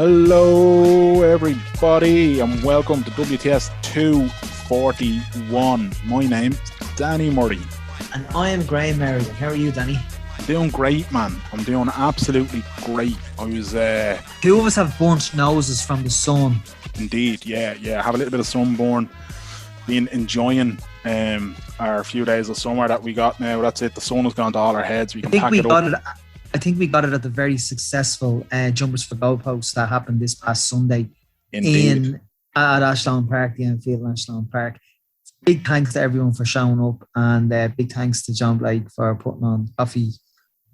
Hello everybody and welcome to WTS 241. My name's Danny Murray. And I am Graham Merrigan. How are you, Danny? Doing great, man. I'm doing absolutely great. I was Two of us have burnt noses from the sun. Indeed, yeah. Have a little bit of sunburn. Been enjoying our few days of summer that we got now. That's it. The sun has gone to all our heads. We can pack it up. I think we got it at the very successful Jumpers for Goalposts that happened this past Sunday. Indeed. At Ashdown Park, the Enfield Ashdown Park. Big thanks to everyone for showing up, and big thanks to John Blake for putting on coffee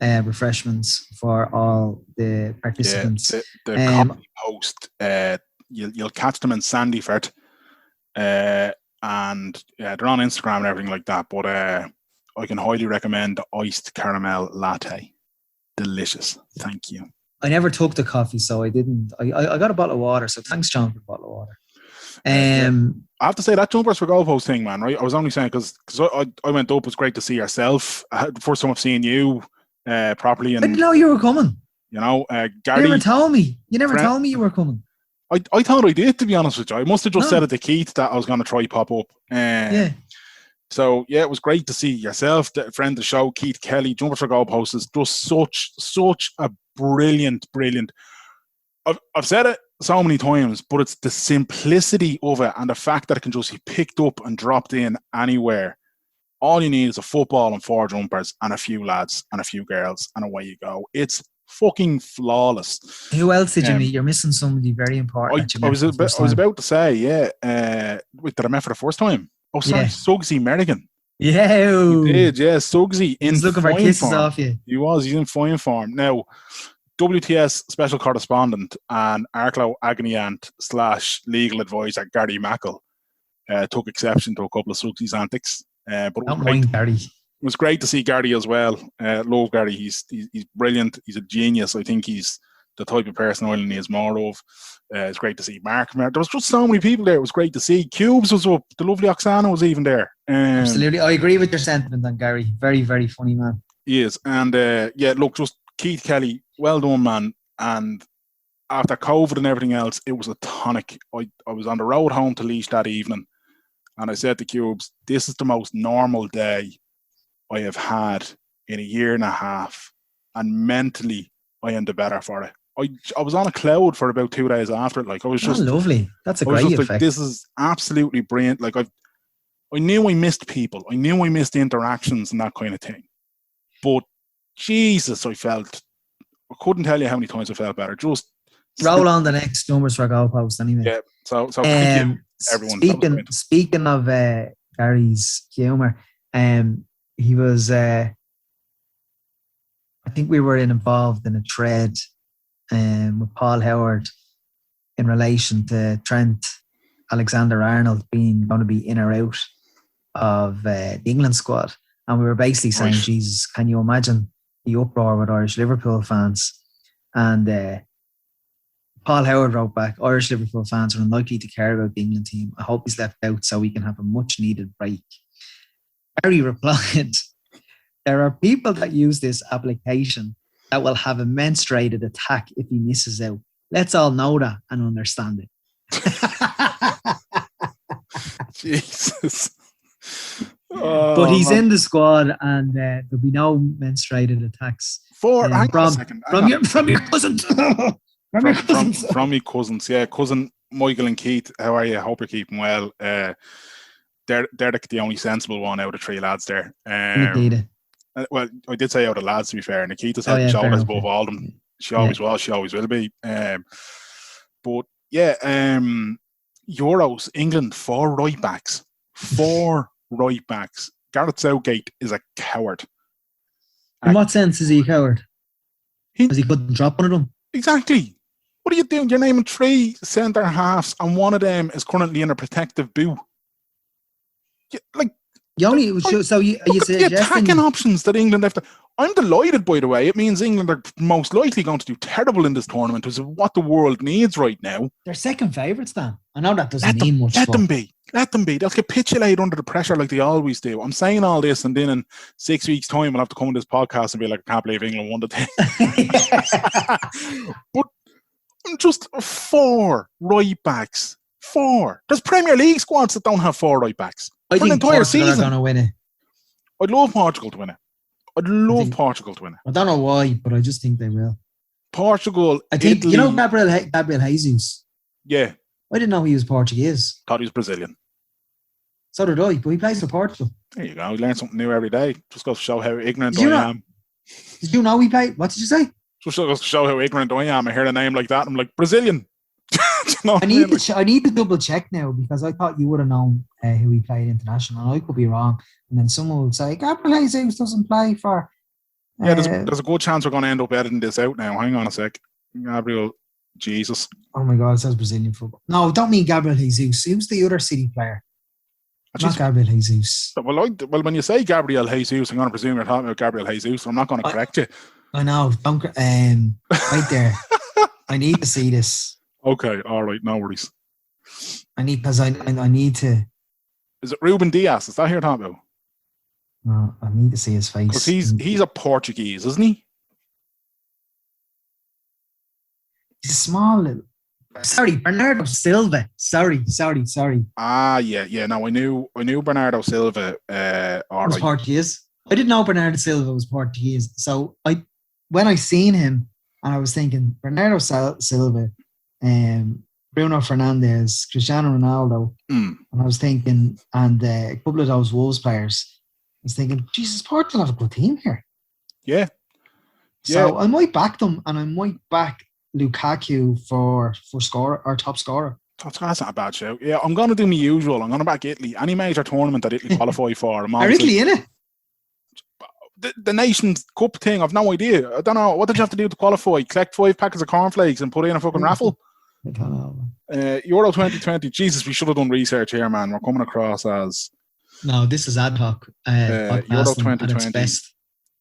refreshments for all the participants. Yeah, the coffee post, you'll catch them in Sandyford, and they're on Instagram and everything like that. But I can highly recommend the iced caramel latte. Delicious. Thank you. I never took the coffee, so I didn't. I got a bottle of water, so thanks, John, for a bottle of water. I have to say that Jumpers for Goalpost thing, man, right? I was only saying because I went up. It was great to see yourself. The first time I've seen you properly. And, I didn't know you were coming. You know, Gary. You never told me. You never told me you were coming. I thought I did, to be honest with you. I must have just said it to Keith that I was going to try pop up. Yeah. So, yeah, it was great to see yourself, the friend of the show, Keith Kelly. Jumpers for Goalposts is just such a brilliant. I've said it so many times, but it's the simplicity of it and the fact that it can just be picked up and dropped in anywhere. All you need is a football and 4 jumpers and a few lads and a few girls, and away you go. It's fucking flawless. Who else did you meet? You're missing somebody very important. I was about to say, that I met for the first time. Oh, sorry, yeah. Suggsy Merrigan. Yeah. He did, yeah. Suggsy in He's looking for kisses off you. He was. He's in fine form. Now, WTS special correspondent and Arklow agony aunt / legal advisor Gary Mackle took exception to a couple of Suggsy's antics. But it was great to see Gary as well. Love Gary. He's brilliant. He's a genius. I think he's the type of person Ireland needs more of. It's great to see Mark. There was just so many people there. It was great to see. Cubes was up. The lovely Oksana was even there. Absolutely. I agree with your sentiment on Gary. Very, very funny man. He is. And look, just Keith Kelly, well done, man. And after COVID and everything else, it was a tonic. I was on the road home to Laois that evening, and I said to Cubes, this is the most normal day I have had in a year and a half. And mentally, I am the better for it. I was on a cloud for about 2 days after it. Like, I was just lovely. That's a great effect. Like, this is absolutely brilliant. Like, I knew I missed people. I knew I missed interactions and that kind of thing. But Jesus, I couldn't tell you how many times I felt better. Just roll on the next Jumpers for Goalposts anyway. Yeah. So thank you, everyone. Speaking of Gary's humour, he was. I think we were involved in a thread with Paul Howard in relation to Trent Alexander-Arnold going to be in or out of the England squad. And we were basically saying, Jesus, can you imagine the uproar with Irish Liverpool fans? And Paul Howard wrote back, Irish Liverpool fans are unlikely to care about the England team. I hope he's left out so we can have a much needed break. Gary replied, there are people that use this application that will have a menstruated attack if he misses out. Let's all know that and understand it. Jesus. But he's in the squad, and there'll be no menstruated attacks. From your cousins. From your cousins, yeah. Cousin Michael and Keith, how are you? I hope you're keeping well. They're the only sensible one out of 3 lads there. Well, I did say out of lads, to be fair. Nikita's head and shoulders above all of them. She always was. She always will be. But yeah, Euros, England, 4 right backs. 4 right backs. Gareth Southgate is a coward. In what sense is he a coward? Because he couldn't drop one of them? Exactly. What are you doing? You're naming 3 centre halves, and one of them is currently in a protective boot. The attacking options that England have to. I'm delighted, by the way. It means England are most likely going to do terrible in this tournament, which is what the world needs right now. They're second favourites, Dan. I know that doesn't mean much. Let them be. They'll capitulate under the pressure like they always do. I'm saying all this, and then in 6 weeks' time, I'll have to come on this podcast and be like, I can't believe England won the thing. But Just 4 right backs. 4. There's Premier League squads that don't have 4 right backs. I For an think entire Portugal season. are going to win it. I'd love Portugal to win it. Portugal to win it. I don't know why, but I just think they will. Portugal, I think, Italy. you know Gabriel Jesus? Yeah. I didn't know he was Portuguese. Thought he was Brazilian. So did I, but he plays for Portugal. There you go. You learn something new every day. Just goes to show how ignorant I am. Did you know he played? What did you say? Just goes to show how ignorant I am. I hear a name like that. I'm like, Brazilian. I need to double check now because I thought you would have known who he played international. And I could be wrong. And then someone would say, Gabriel Jesus doesn't play for... Yeah, there's a good chance we're going to end up editing this out now. Hang on a sec. Gabriel Jesus. Oh my God, it says Brazilian football. No, don't mean Gabriel Jesus. Who's the other City player? Not Gabriel Jesus. Well, when you say Gabriel Jesus, I'm going to presume you're talking about Gabriel Jesus. So I'm not going to correct you. I know. Don't, right there. I need to see this. Okay, all right, no worries. I need to. Is it Ruben Diaz? Is that who you're talking about? No, I need to see his face. Because he's a Portuguese, isn't he? He's a small little. Sorry, Bernardo Silva. Sorry. Ah, yeah. No, I knew Bernardo Silva. Was Portuguese. I didn't know Bernardo Silva was Portuguese. So when I seen him, and I was thinking Bernardo Silva, Bruno Fernandes, Cristiano Ronaldo, and I was thinking, and a couple of those Wolves players, I was thinking, Jesus, Portugal have a good team here. Yeah. So I might back them, and I might back Lukaku for scorer or top scorer. That's not a bad show. Yeah, I'm going to do my usual. I'm going to back Italy. Any major tournament that Italy qualify for. Are Italy in it? The Nations Cup thing, I've no idea. I don't know. What did you have to do to qualify? Collect 5 packets of cornflakes and put in a fucking raffle? I don't know. Euro 2020. Jesus, we should have done research here, man. We're coming across as... No, this is ad hoc. Euro 2020.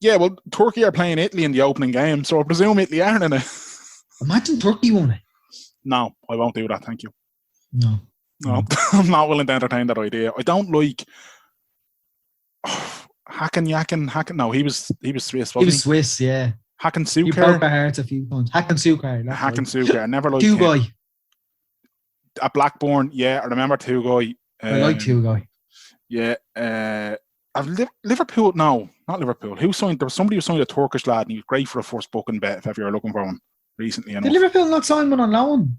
Yeah, well, Turkey are playing Italy in the opening game, so I presume Italy aren't in it. Imagine Turkey won it. No, I won't do that, thank you. No. I'm not willing to entertain that idea. I don't like... Hakan. No, he was Swiss, wasn't he? Was Swiss, yeah. Hakan Sukar. He broke my heart a few times. Hakan Sukar. Never liked him. Tugai. At Blackburn, yeah, I remember Tugai. I like Tugai. Yeah. Liverpool, no, not Liverpool. There was somebody who signed a Turkish lad and he was great for a first booking bet if ever you're looking for one recently enough. Did Liverpool not sign one on loan?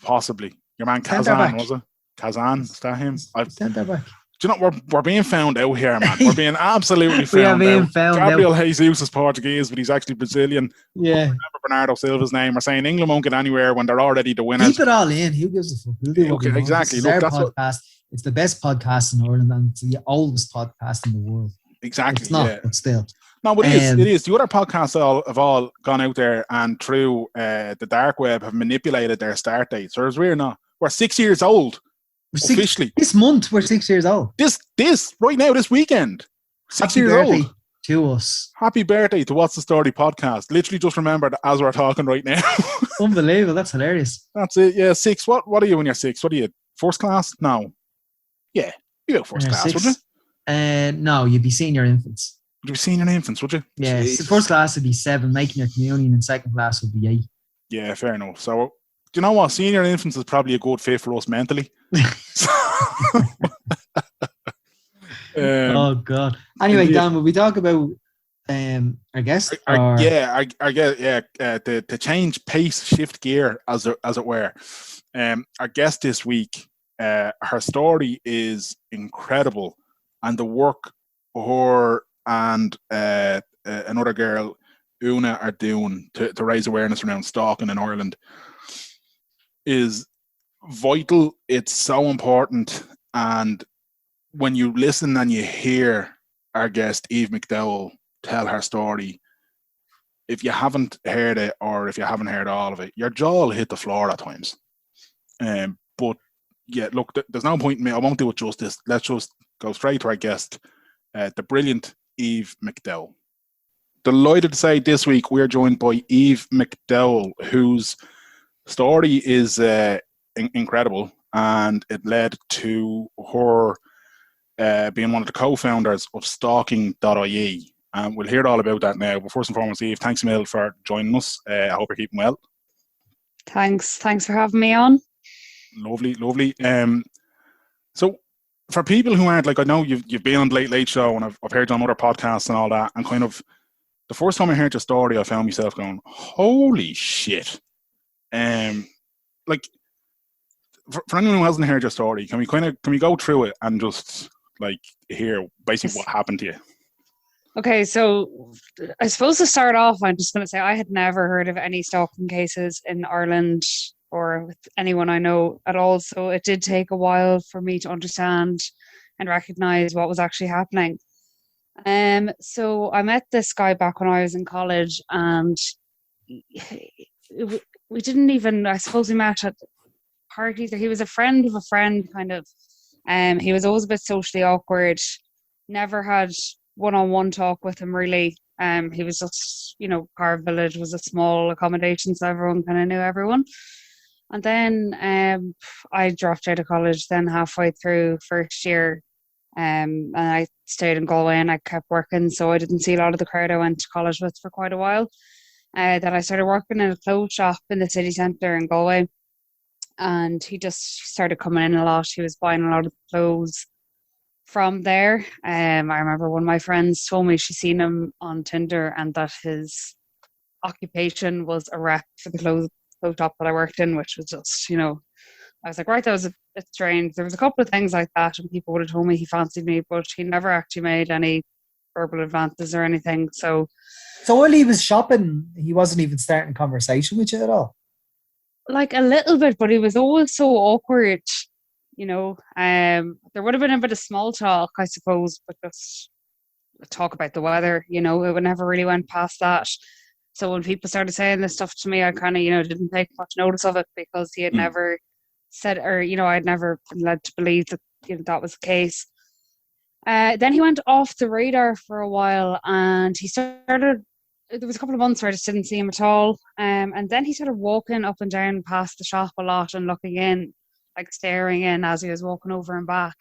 Possibly. Your man Kazan, was it? Kazan, is that him? Centre back. Do you know, we're being found out here, man. We're being absolutely found out. Gabriel Jesus is Portuguese, but he's actually Brazilian. Yeah. Remember Bernardo Silva's name. We're saying England won't get anywhere when they're already the winners. Keep it all in. Who gives a fuck? We'll do okay, exactly. Look, that's podcast. It's the best podcast in Ireland and it's the oldest podcast in the world. Exactly. It's not, but still. No, but it is. The other podcasts have all gone out there and through the dark web have manipulated their start dates. Whereas we're not. We're 6 years old. Officially. This month, we're 6 years old. This right now, this weekend. 6 years old. To us. Happy birthday to What's the Story podcast. Literally just remembered as we're talking right now. Unbelievable. That's hilarious. That's it. Yeah, 6. What are you when you're 6? What are you? First class? No. Yeah. You're first class, 6. Would you? No, you'd be senior infants. Would you be senior infants, would you? Yeah. First class would be 7, making your communion, and second class would be 8. Yeah, fair enough. So, do you know what? Senior infants is probably a good fit for us mentally. Oh God. Anyway, Dan, will we talk about our guest? I guess to change pace, shift gear, as it were. Our guest this week, her story is incredible, and the work her and another girl, Una, are doing to raise awareness around stalking in Ireland is vital. It's so important, and when you listen and you hear our guest Eve McDowell tell her story, if you haven't heard it or if you haven't heard all of it, your jaw will hit the floor at times. But yeah, look, there's no point in me. I won't do it justice. Let's just go straight to our guest, the brilliant Eve McDowell. Delighted to say this week we're joined by Eve McDowell, whose story is incredible, and it led to her being one of the co-founders of stalking.ie. We'll hear all about that now. But first and foremost, Eve, thanks a million for joining us. I hope you're keeping well. Thanks for having me on. Lovely. So for people who aren't, like, I know you've been on the Late Late Show, and I've heard you on other podcasts and all that, and kind of the first time I heard your story, I found myself going, holy shit. Like, for anyone who hasn't heard your story, can we go through it and just like hear basically what happened to you? Okay, so I suppose to start off, I'm just going to say I had never heard of any stalking cases in Ireland or with anyone I know at all. So it did take a while for me to understand and recognize what was actually happening. So I met this guy back when I was in college, and we didn't even, I suppose we met at parties, or he was a friend of a friend, kind of. He was always a bit socially awkward, never had one-on-one talk with him, really. He was just, Carve Village was a small accommodation, so everyone kind of knew everyone. And then I dropped out of college then halfway through first year, and I stayed in Galway and I kept working, so I didn't see a lot of the crowd I went to college with for quite a while. Then I started working in a clothes shop in the city centre in Galway, and he just started coming in a lot. He was buying a lot of clothes from there. I remember one of my friends told me she seen him on Tinder and that his occupation was a rep for the clothes shop that I worked in, which was just, I was like, right, that was a bit strange. There was a couple of things like that, and people would have told me he fancied me, but he never actually made any verbal advances or anything. So while he was shopping, he wasn't even starting conversation with you at all? Like a little bit, but he was always so awkward, There would have been a bit of small talk, I suppose, but just talk about the weather, it would never really went past that. So when people started saying this stuff to me, I kind of, didn't take much notice of it, because he had never said, or, I'd never been led to believe that that was the case. Then he went off the radar for a while, and there was a couple of months where I just didn't see him at all. And then he started walking up and down past the shop a lot and looking in, like staring in as he was walking over and back,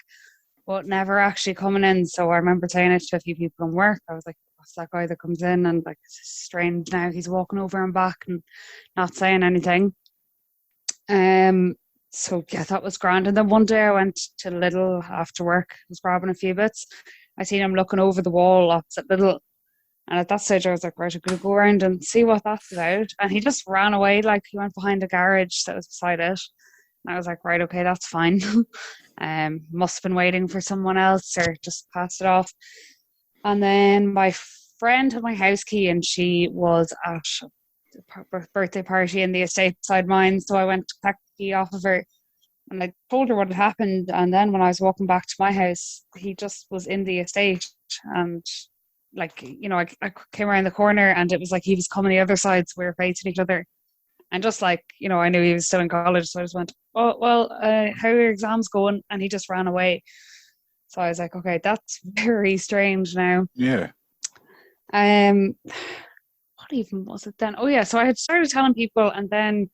but never actually coming in. So I remember saying it to a few people in work. I was like, what's that guy that comes in? And like, it's strange now, he's walking over and back and not saying anything. So yeah, that was grand. And then one day I went to Lidl after work, I was grabbing a few bits. I seen him looking over the wall opposite Lidl. And at that stage, I was like, right, I'm going to go around and see what that's about. And he just ran away, like he went behind a garage that was beside it. And I was like, right, okay, that's fine. Must have been waiting for someone else or just passed it off. And then my friend had my house key, and she was at a birthday party in the estate beside mine. So I went to collect the key off of her, and I told her what had happened. And then when I was walking back to my house, he just was in the estate, and like, I came around the corner and it was like he was coming the other side, so we were facing each other. And just like, I knew he was still in college, so I just went, oh, well, how are your exams going? And he just ran away. So I was like, okay, that's very strange now. Yeah. What even was it then? Oh yeah, so I had started telling people, and then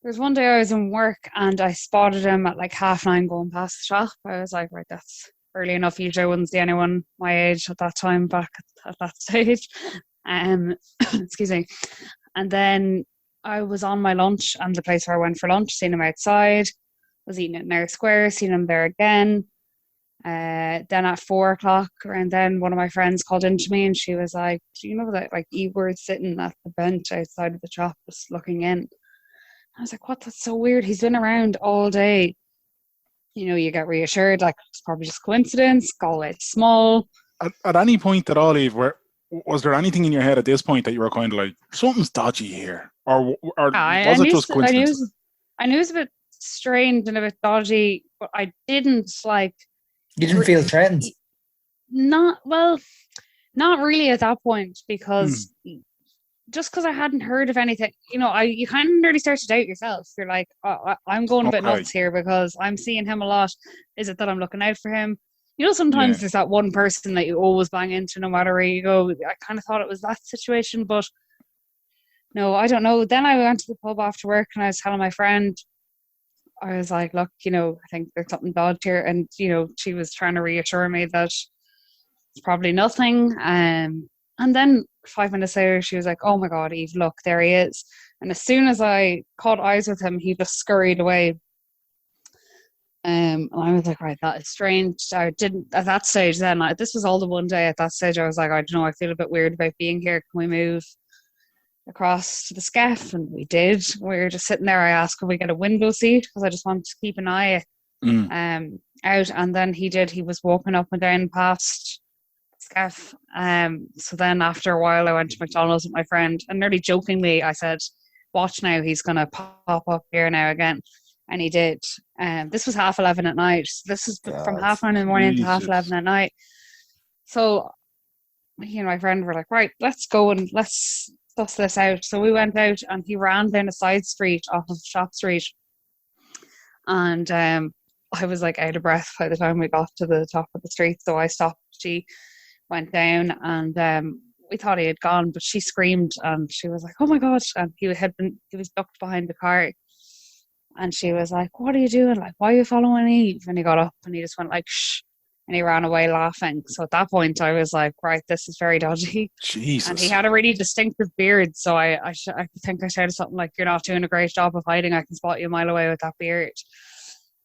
there was one day I was in work and I spotted him at like 9:30 going past the shop. I was like, right, that's early enough. Usually I wouldn't see anyone my age at that time back at that stage. Excuse me. And then I was on my lunch, and the place where I went for lunch, seen him outside, was eating at Nair Square, seen him there again. Then at 4:00, and then one of my friends called into me, and she was like, do you know that like Eber's sitting at the bench outside of the shop just looking in? I was like, what? That's so weird. He's been around all day. You get reassured, like it's probably just coincidence. Galway's small. At any point at all, Eve, was there anything in your head at this point that you were kind of like, something's dodgy here? Or was it just coincidence? I knew it was a bit strange and a bit dodgy, but I didn't like... You didn't feel threatened? Not really at that point, because just because I hadn't heard of anything, you kind of nearly start to doubt yourself. You're like, oh, I'm going a bit nuts here because I'm seeing him a lot. Is it that I'm looking out for him? Sometimes there's that one person that you always bang into no matter where you go. I kind of thought it was that situation, but no, I don't know. Then I went to the pub after work and I was telling my friend, I was like, look, I think there's something dodgy here. And, she was trying to reassure me that it's probably nothing. And then 5 minutes later, she was like, oh my God, Eve, look, there he is. And as soon as I caught eyes with him, he just scurried away. And I was like, right, that is strange. I didn't at that stage then. This was all the one day. At that stage, I was like, I don't know. I feel a bit weird about being here. Can we move across to the scaff? And we did. We were just sitting there. I asked, could we get a window seat? Because I just wanted to keep an eye out. And then he did. He was walking up and down past the scaff. So then after a while, I went to McDonald's with my friend, and nearly jokingly, I said, watch now, he's going to pop up here now again. And he did. This was 11:30 at night. So this is from 9:30 in the morning to 11:30 at night. So he and my friend were like, right, let's go and let's suss this out. So we went out, and he ran down a side street off of Shop Street. And I was like out of breath by the time we got to the top of the street. So I stopped. She went down, and we thought he had gone, but she screamed, and she was like, oh my God. And he was ducked behind the car. And she was like, what are you doing? Like, why are you following Eve? And he got up and he just went like, shh. And he ran away laughing. So at that point, I was like, right, this is very dodgy. Jesus. And he had a really distinctive beard. So I think I shouted something like, you're not doing a great job of hiding. I can spot you a mile away with that beard.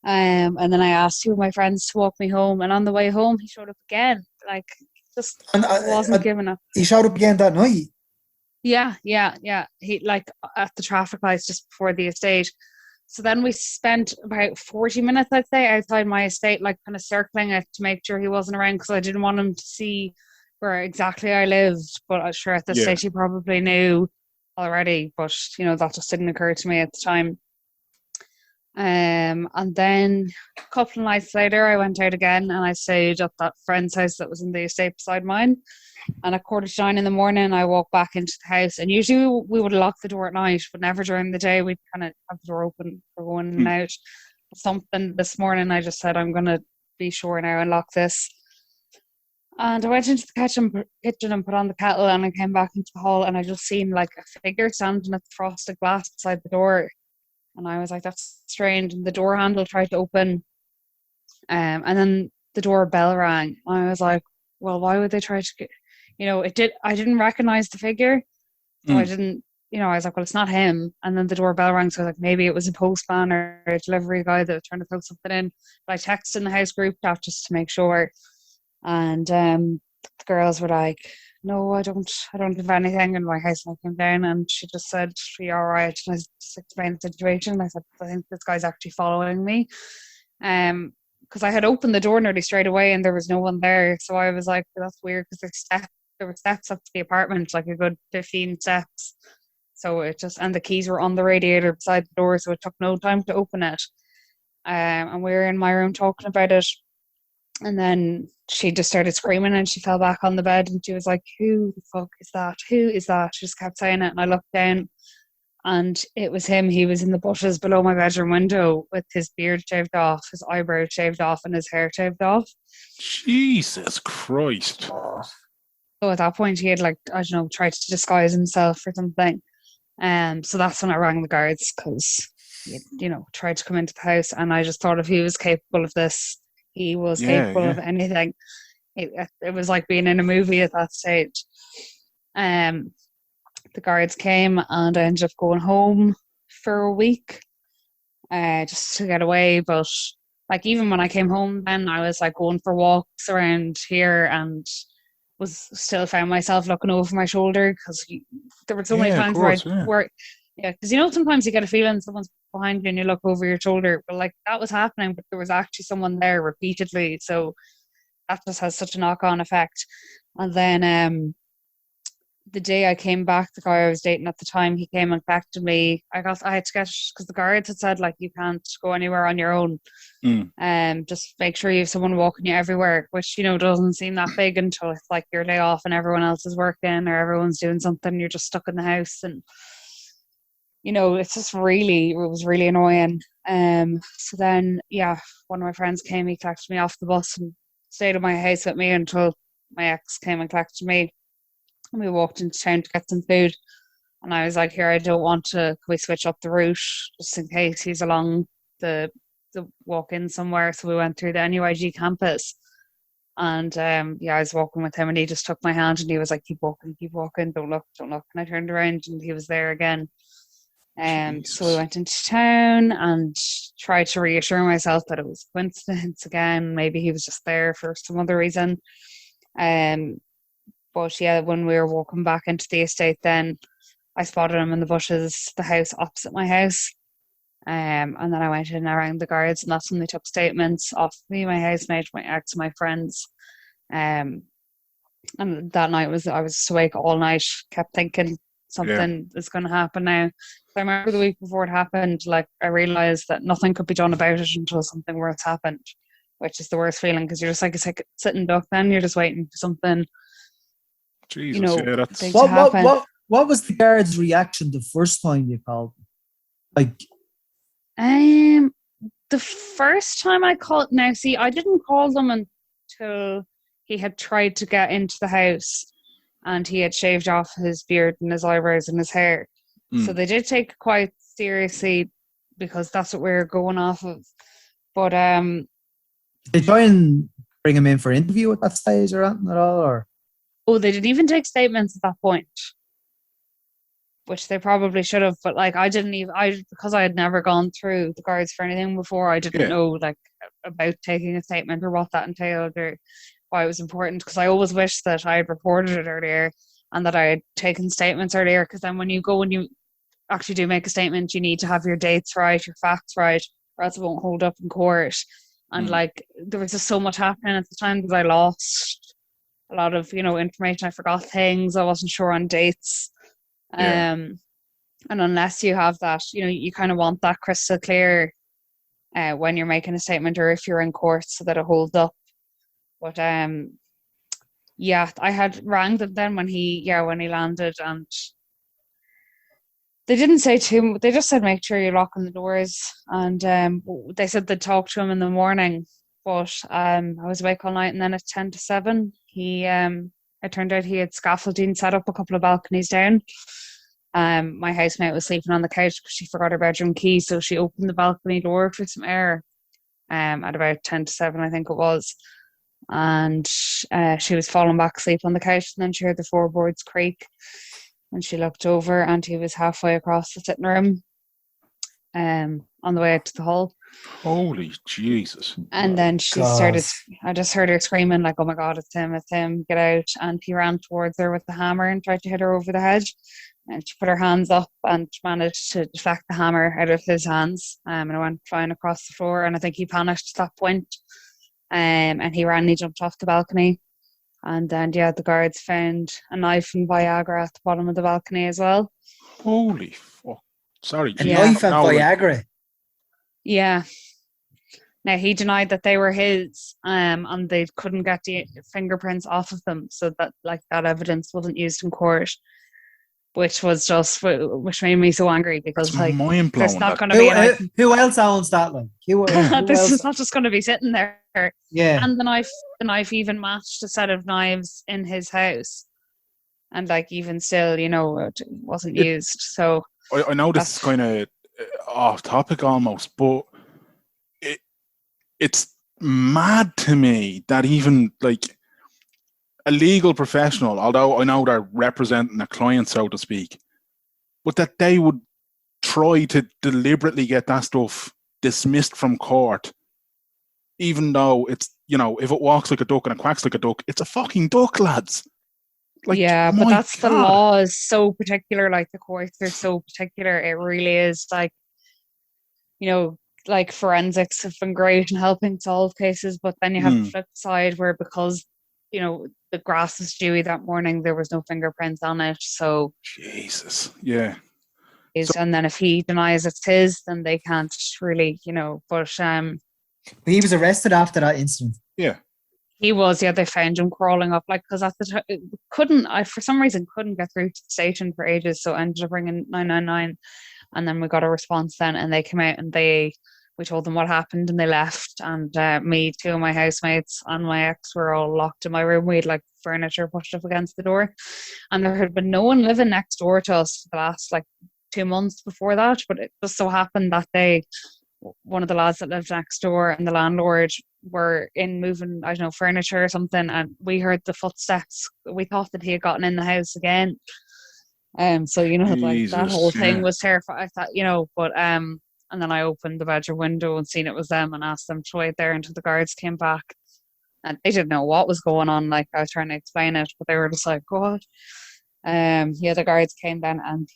And then I asked two of my friends to walk me home. And on the way home, he showed up again. Like, just wasn't giving up. He showed up again that night? Yeah. He, like, at the traffic lights just before the estate. So then we spent about 40 minutes, I'd say, outside my estate, like kind of circling it to make sure he wasn't around, because I didn't want him to see where exactly I lived. But I'm sure at this stage he probably knew already, but that just didn't occur to me at the time. And then a couple of nights later, I went out again, and I stayed at that friend's house that was in the estate beside mine. And at 8:45 in the morning, I walked back into the house. And usually we would lock the door at night, but never during the day. We'd kind of have the door open for going in and out. Something this morning, I just said, I'm going to be sure now and lock this. And I went into the kitchen and put on the kettle, and I came back into the hall, and I just seen like a figure standing at the frosted glass beside the door. And I was like, that's strange. And the door handle tried to open. And then the doorbell rang. I was like, well, why would they try to get, I didn't recognize the figure. So I didn't, I was like, well, it's not him. And then the doorbell rang. So I was like, maybe it was a postman or a delivery guy that was trying to throw something in. But I texted in the house group chat just to make sure. And the girls were like, no, I don't have anything in my house. And I came down, and she just said, are you all right? And I just explained the situation. I said, I think this guy's actually following me. Because I had opened the door nearly straight away, and there was no one there. So I was like, that's weird, because there were steps up to the apartment, like a good 15 steps. So and the keys were on the radiator beside the door, so it took no time to open it. And we were in my room talking about it. And then she just started screaming, and she fell back on the bed, and she was like, who the fuck is that? Who is that? She just kept saying it. And I looked down, and it was him. He was in the bushes below my bedroom window with his beard shaved off, his eyebrows shaved off, and his hair shaved off. Jesus Christ. So at that point, he had, like, I don't know, tried to disguise himself or something. So that's when I rang the guards, because he, tried to come into the house. And I just thought, if he was capable of this, he was capable of anything. It was like being in a movie at that stage. The guards came, and I ended up going home for a week just to get away. But like, even when I came home then, I was like going for walks around here, and was still found myself looking over my shoulder, because there were so many times because sometimes you get a feeling someone's behind you and you look over your shoulder. But like, that was happening, but there was actually someone there repeatedly. So that just has such a knock-on effect. And then the day I came back, the guy I was dating at the time, he came and collected me. I had to get, because the guards had said, like, you can't go anywhere on your own. Just make sure you have someone walking you everywhere, which, doesn't seem that big until it's like your day off and everyone else is working or everyone's doing something. You're just stuck in the house, and it's just it was really annoying. So then, one of my friends came, he collected me off the bus and stayed at my house with me until my ex came and collected me. And we walked into town to get some food. And I was like, here, I don't want to, can we switch up the route just in case he's along the walk in somewhere? So we went through the NUIG campus. And I was walking with him, and he just took my hand, and he was like, keep walking, don't look. And I turned around, and he was there again. So we went into town and tried to reassure myself that it was coincidence again. Maybe he was just there for some other reason. But yeah, when we were walking back into the estate, then I spotted him in the bushes, the house opposite my house. And then I went in and I rang the guards, and that's when they took statements off me, my housemate, my ex, my friends. And that night I was awake all night, kept thinking something is going to happen now. So I remember the week before it happened, like I realised that nothing could be done about it until something worse happened, which is the worst feeling because you're just like it's like sitting duck. Then you're just waiting for something. Jesus, that's big to happen. What was the guard's reaction the first time you called them? Like, the first time I called. Now, see, I didn't call them until he had tried to get into the house, and he had shaved off his beard and his eyebrows and his hair. So they did take it quite seriously because that's what we were going off of. But did they try and bring him in for interview at that stage or anything at all? Or they didn't even take statements at that point, which they probably should have. But like because I had never gone through the guards for anything before, I didn't know like about taking a statement or what that entailed or why it was important. Because I always wish that I had reported it earlier and that I had taken statements earlier. Because then when you go and you actually do make a statement, you need to have your dates right, your facts right, or else it won't hold up in court. And like there was just so much happening at the time that I lost a lot of information. I forgot things. I wasn't sure on dates. And unless you have that, you kind of want that crystal clear when you're making a statement or if you're in court so that it holds up. But I had rang them then when he landed, and they didn't say too much. They just said make sure you're locking the doors, and they said they'd talk to him in the morning. But I was awake all night, and then at 10 to 7 it turned out he had scaffolding set up a couple of balconies down. My housemate was sleeping on the couch because she forgot her bedroom key, so she opened the balcony door for some air at about 10 to 7, I think it was. And she was falling back asleep on the couch, and then she heard the floorboards creak, and she looked over, and he was halfway across the sitting room on the way out to the hall. Holy Jesus. And then she started, I just heard her screaming like, oh my God, it's him, get out. And he ran towards her with the hammer and tried to hit her over the head. And she put her hands up and managed to deflect the hammer out of his hands. And it went flying across the floor. And I think he panicked at that point. And he ran and he jumped off the balcony. And then, the guards found a knife and Viagra at the bottom of the balcony as well. Holy fuck. Sorry. A knife and Viagra? Yeah. Now, he denied that they were his, and they couldn't get the fingerprints off of them, so that that evidence wasn't used in court, which made me so angry because there's not going to be who else owns that? This is not just going to be sitting there. Yeah, and the knife even matched a set of knives in his house, and even still, it wasn't used. So I know this is kind of off topic almost, but it's mad to me that even a legal professional, although I know they're representing a client, so to speak, but that they would try to deliberately get that stuff dismissed from court, even though it's, if it walks like a duck and it quacks like a duck, it's a fucking duck, lads. But that's God. The law is so particular, the courts are so particular. It really is forensics have been great in helping solve cases, but then you have the flip side where because, the grass was dewy that morning, there was no fingerprints on it. So Jesus, yeah. And then if he denies it's his, then they can't really, but he was arrested after that incident. Yeah. He was, they found him crawling up, because at the time, for some reason couldn't get through to the station for ages, so I ended up ringing 999, and then we got a response then, and they came out and we told them what happened, and they left, and me, two of my housemates and my ex were all locked in my room. We had furniture pushed up against the door, and there had been no one living next door to us for the last 2 months before that, but it just so happened that day one of the lads that lived next door and the landlord were in moving, I don't know, furniture or something, and we heard the footsteps. We thought that he had gotten in the house again, So like that whole Jesus, thing yeah. was terrifying. I thought, but and then I opened the bedroom window and seen it was them and asked them to wait there until the guards came back. And they didn't know what was going on. Like I was trying to explain it, but they were just like, "What?" Yeah, the guards came then, and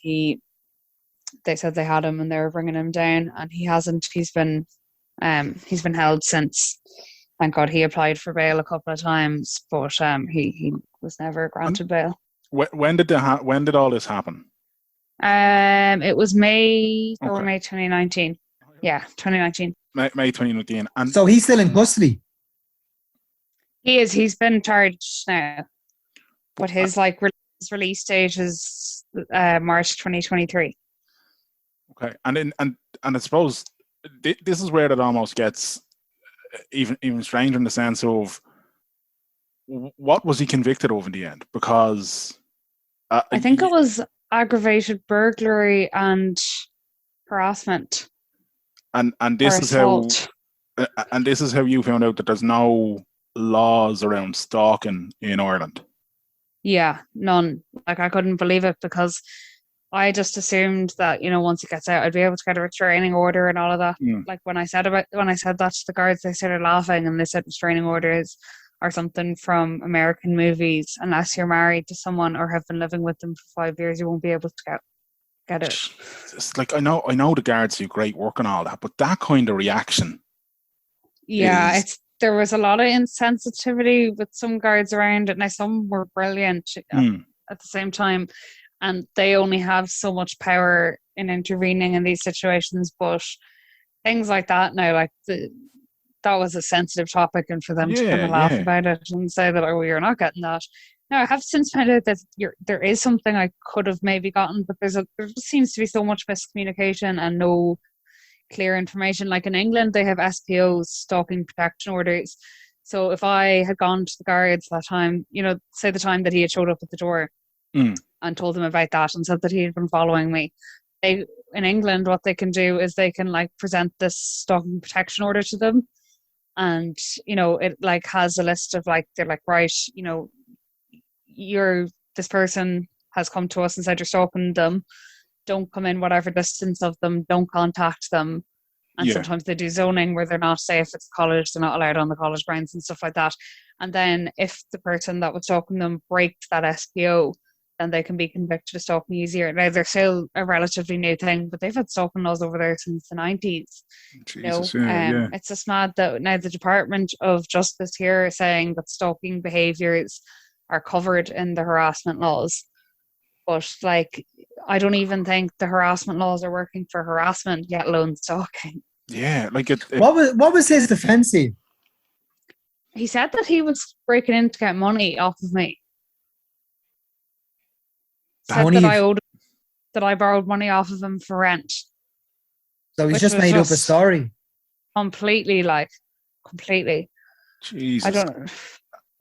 they said they had him and they were bringing him down, and he hasn't. He's been held since. Thank God he applied for bail a couple of times, but he was never granted bail. When did all this happen? It was May or Okay. May 2019. Yeah, 2019. May 2019. And So he's still in custody. He is. He's been charged now, but his release date is March 2023. okay, and I suppose this is where it almost gets even stranger in the sense of what was he convicted of in the end? Because I think it was aggravated burglary and harassment. And this or is assault. and this is how you found out that there's no laws around stalking in Ireland. Yeah, none. Like I couldn't believe it because I just assumed that once it gets out, I'd be able to get a restraining order and all of that. Like when I said that to the guards, they started laughing and they said restraining orders are something from American movies. Unless you're married to someone or have been living with them for 5 years, you won't be able to get it. It's like I know the guards do great work and all that, but that kind of reaction. Yeah, there was a lot of insensitivity with some guards around it. Now some were brilliant at the same time, and they only have so much power in intervening in these situations. But things like that now, like that was a sensitive topic, and for them to kind of laugh about it and say that, oh, you're not getting that. Now I have since found out that there is something I could have maybe gotten, but there just seems to be so much miscommunication and no clear information. Like in England, they have SPOs, stalking protection orders. So if I had gone to the guards that time, say the time that he had showed up at the door and told them about that and said that he had been following me, in England, what they can do is they can present this stalking protection order to them, and it has a list of they're like, right, this person has come to us and said you're stalking them. Don't come in whatever distance of them. Don't contact them. And sometimes they do zoning where they're not safe. It's college. They're not allowed on the college grounds and stuff like that. And then if the person that was stalking them breaks that SPO, then they can be convicted of stalking easier. Now, they're still a relatively new thing, but they've had stalking laws over there since the 90s. Jesus, It's just mad that now the Department of Justice here is saying that stalking behaviours are covered in the harassment laws. But I don't even think the harassment laws are working for harassment, yet alone stalking. Yeah, What was his defence? He said that he was breaking in to get money off of me. Said that I borrowed money off of him for rent. So he's just made up a story. Completely. Jesus. I don't know.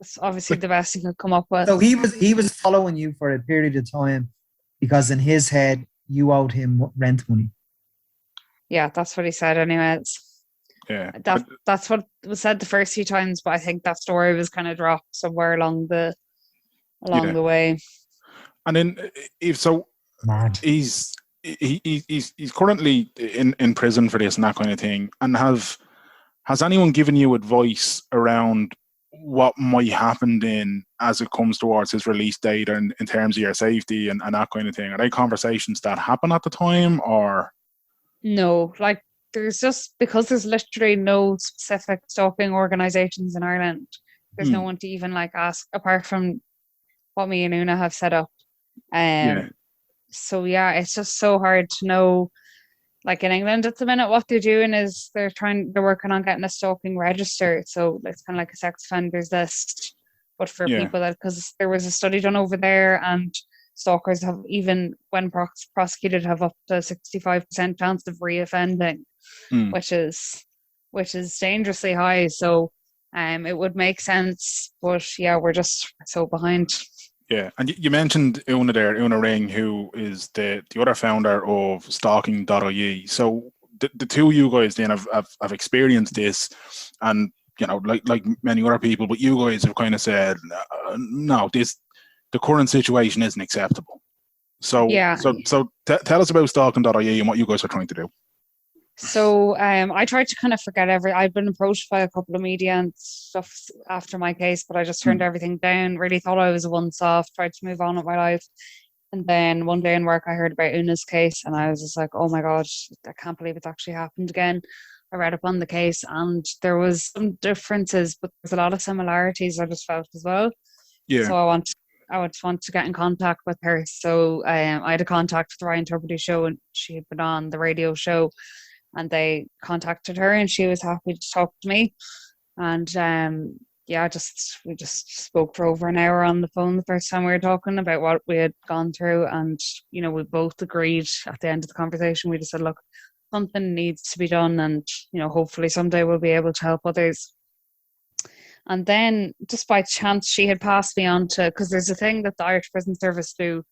It's obviously the best he could come up with. So he was following you for a period of time because in his head you owed him rent money. Yeah, that's what he said anyways. Yeah. That's what was said the first few times, but I think that story was kind of dropped somewhere along the way. And then he's currently in prison for this and that kind of thing. And has anyone given you advice around what might happen then as it comes towards his release date and in terms of your safety and that kind of thing? Are they conversations that happen at the time, or? No, there's just, because there's literally no specific stalking organisations in Ireland, there's no one to even ask apart from what me and Una have set up. So yeah, it's just so hard to know. Like in England at the minute, what they're doing is they're working on getting a stalking register. So it's kind of like a sex offenders list, but for people because there was a study done over there, and stalkers have, even when prosecuted, have up to 65% chance of reoffending, which is dangerously high. So it would make sense, but yeah, we're just so behind. Yeah, and you mentioned Una there, Una Ring, who is the other founder of stalking.ie. So the two of you guys then have experienced this, and like many other people, but you guys have kind of said, no, the current situation isn't acceptable. So, Yeah. tell us about stalking.ie and what you guys are trying to do. So I tried to kind of forget I'd been approached by a couple of media and stuff after my case, but I just turned everything down. Really thought I was a once-off, tried to move on with my life. And then one day in work, I heard about Una's case, and I was just like, oh my God, I can't believe it's actually happened again. I read up on the case, and there was some differences, but there's a lot of similarities I just felt as well. Yeah. So I would want to get in contact with her. So I had a contact with the Ryan Tubridy show, and she had been on the radio show, and they contacted her, and she was happy to talk to me. And we just spoke for over an hour on the phone the first time we were talking about what we had gone through, and we both agreed at the end of the conversation. We just said, look, something needs to be done, and hopefully someday we'll be able to help others. And then, just by chance, she had passed me on to, because there's a thing that the Irish Prison Service do.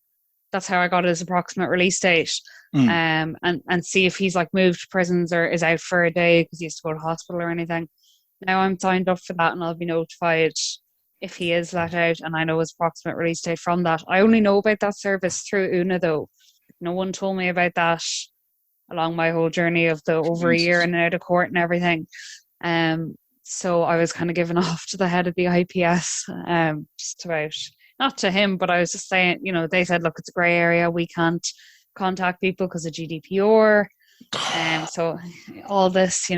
That's how I got his approximate release date. And see if he's like moved to prisons or is out for a day because he used to go to hospital or anything. Now I'm signed up for that, and I'll be notified if he is let out, and I know his approximate release date from that. I only know about that service through Una, though. No one told me about that along my whole journey of the over a year in and out of court and everything. So I was kind of given off to the head of the IPS, just about, not to him, but I was just saying, they said, look, it's a grey area. We can't contact people because of GDPR. So all this,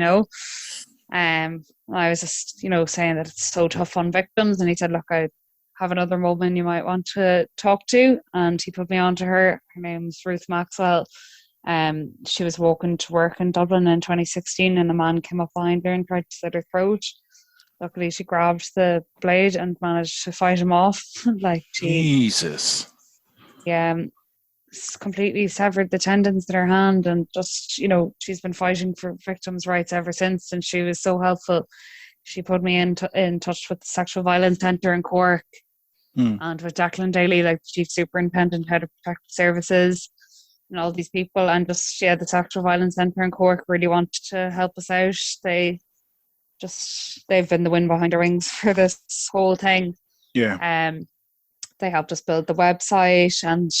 I was just, saying that it's so tough on victims. And he said, look, I have another woman you might want to talk to. And he put me on to her. Her name's Ruth Maxwell. She was walking to work in Dublin in 2016, and a man came up behind her and tried to slit her throat. Luckily, she grabbed the blade and managed to fight him off. Jesus. Yeah, completely severed the tendons in her hand, and just, she's been fighting for victims' rights ever since. And she was so helpful. She put me in touch with the Sexual Violence Centre in Cork, and with Declan Daly, like the Chief Superintendent, Head of Protective Services, and all these people. And just, the Sexual Violence Centre in Cork really wanted to help us out. They've been the wind behind our wings for this whole thing. Yeah. They helped us build the website, and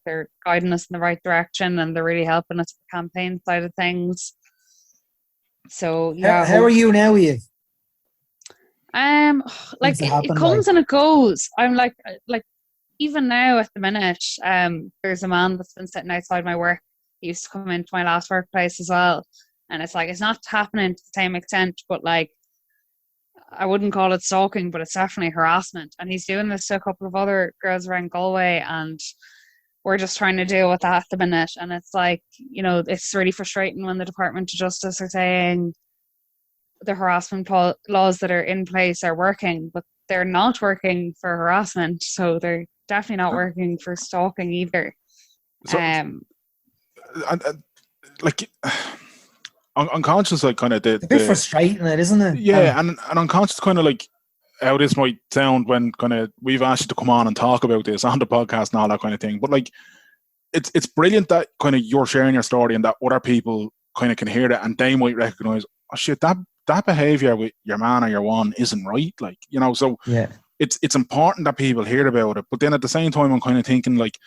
they're guiding us in the right direction, and they're really helping us with the campaign side of things. So yeah. How are you now, Eve? It comes and it goes. I'm like even now at the minute, there's a man that's been sitting outside my work. He used to come into my last workplace as well. And it's like, it's not happening to the same extent, but like, I wouldn't call it stalking, but it's definitely harassment. And he's doing this to a couple of other girls around Galway, and we're just trying to deal with that at the minute. And it's like, it's really frustrating when the Department of Justice are saying the harassment laws that are in place are working, but they're not working for harassment. So they're definitely not working for stalking either. So, unconscious, like, kind of it's a bit frustrating, isn't it? Yeah, and unconscious, kind of like how this might sound when kind of we've asked you to come on and talk about this on the podcast and all that kind of thing. But like, it's brilliant that kind of you're sharing your story and that other people kind of can hear that and they might recognize, oh shit, that behavior with your man or your one isn't right. Like, so yeah, it's important that people hear about it. But then at the same time, I'm kind of thinking, like,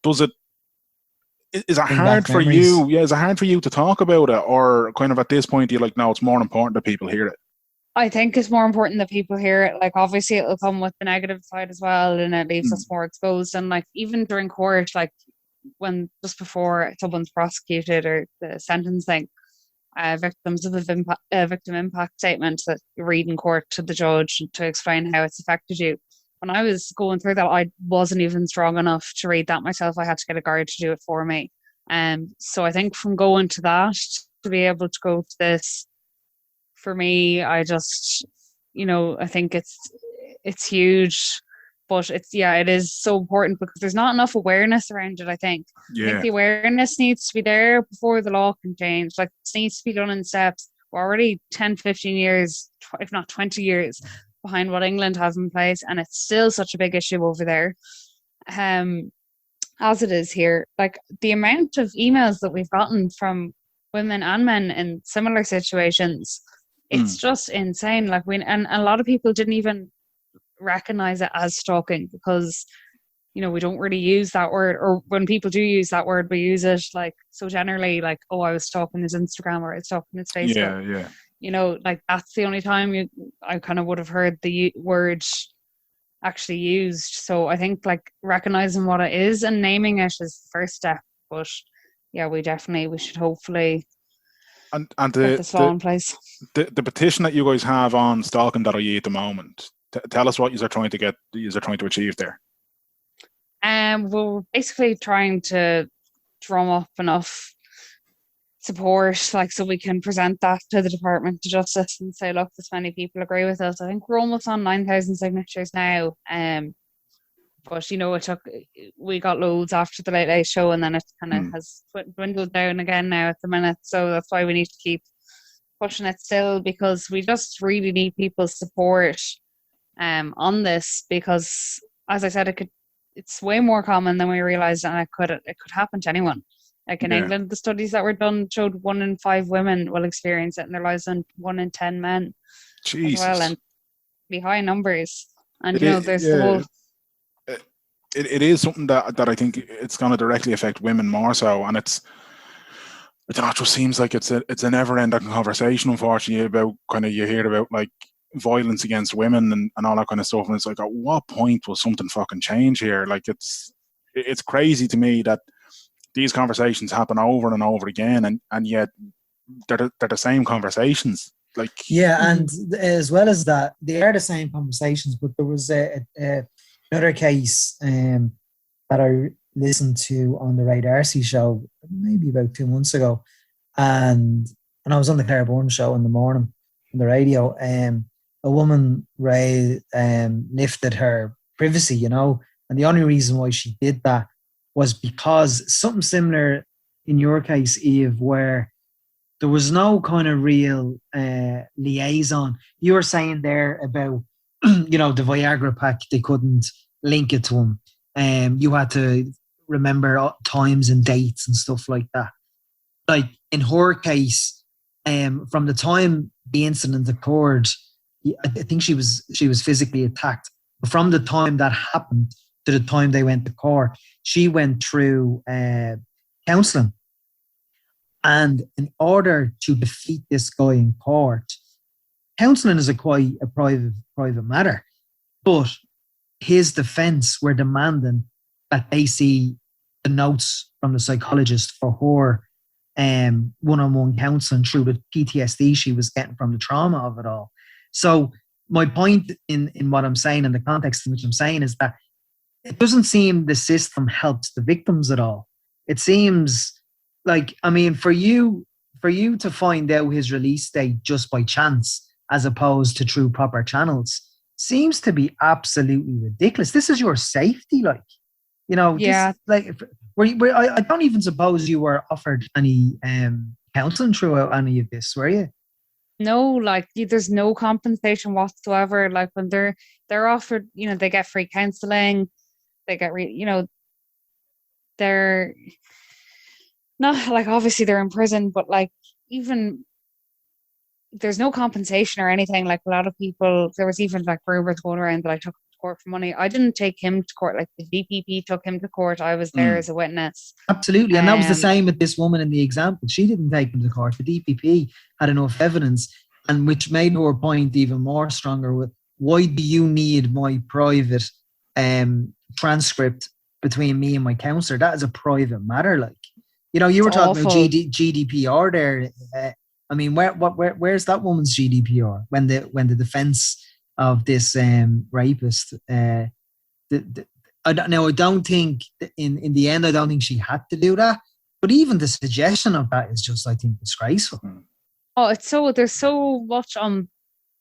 is it hard for you? Yeah, is it hard for you to talk about it, or kind of at this point, you're like, no, it's more important that people hear it? I think it's more important that people hear it. Like, obviously, it'll come with the negative side as well, and it leaves us more exposed. And like, even during court, like when just before someone's prosecuted or the sentencing, victims of the victim impact statement that you read in court to the judge to explain how it's affected you. When I was going through that, I wasn't even strong enough to read that myself. I had to get a guard to do it for me. So I think from going to that to be able to go to this, for me, I just, I think it's huge, but it is so important because there's not enough awareness around it. I think the awareness needs to be there before the law can change. Like, it needs to be done in steps. We're already 10, 15 years, if not 20 years behind what England has in place, and it's still such a big issue over there, as it is here. Like, the amount of emails that we've gotten from women and men in similar situations, it's just insane. Like, and a lot of people didn't even recognize it as stalking because we don't really use that word, or when people do use that word, we use it like so generally, like, oh, I was stalking his Instagram or I was stalking his Facebook. Like that's the only time I kind of would have heard the word actually used. So I think like recognizing what it is and naming it is the first step. But yeah, we should hopefully and get this law in place. The petition that you guys have on stalking.ie at the moment, tell us what you're trying to achieve there. We're basically trying to drum up enough support, like, so we can present that to the Department of Justice and say, look, this many people agree with us. I think we're almost on 9,000 signatures now. But we got loads after the Late Late Show, and then it kind of has dwindled down again now at the minute. So that's why we need to keep pushing it still, because we just really need people's support on this, because as I said, it's way more common than we realized, and it could happen to anyone. Like in England, the studies that were done showed 1 in 5 women will experience it in their lives, and 1 in 10 men Jesus. as well, and be high numbers. And there's the whole. It is something that I think it's going to directly affect women more so, and it just seems like it's a never-ending conversation, unfortunately, about kind of, you hear about like violence against women and all that kind of stuff, and it's like, at what point will something fucking change here? Like it's crazy to me that these conversations happen over and over again, and yet they're the same conversations. Like, yeah, and as well as that, they are the same conversations. But there was another case that I listened to on the Ray Darcy show maybe about 2 months ago, and I was on the Claire Bourne show in the morning on the radio. A woman, Ray, lifted her privacy, and the only reason why she did that was because something similar in your case, Eve, where there was no kind of real liaison. You were saying there about, the Viagra pack, they couldn't link it to him. You had to remember times and dates and stuff like that. Like in her case, from the time the incident occurred, I think she was physically attacked. From the time that happened to the time they went to court, she went through counselling. And in order to defeat this guy in court, counselling is quite a private matter. But his defence were demanding that they see the notes from the psychologist for her one-on-one counselling through the PTSD she was getting from the trauma of it all. So my point in what I'm saying, in the context in which I'm saying, is that it doesn't seem the system helps the victims at all. It seems like, for you to find out his release date just by chance, as opposed to through proper channels, seems to be absolutely ridiculous. This is your safety, Yeah. I don't even suppose you were offered any counselling throughout any of this, were you? No, there's no compensation whatsoever. Like when they're offered, they get free counselling, they get they're not, like, obviously they're in prison, but like, even there's no compensation or anything. Like a lot of people, there was even like rumors going around that I took him to court for money. I didn't take him to court. Like the DPP took him to court. I was there as a witness. Absolutely. And that was the same with this woman in the example. She didn't take him to court. The DPP had enough evidence, and which made her point even more stronger with, why do you need my private transcript between me and my counsellor? That is a private matter. You were talking about GDPR there. Where's that woman's GDPR when the defense of this rapist? I don't think in the end, I don't think she had to do that. But even the suggestion of that is just, I think, disgraceful. Oh, there's so much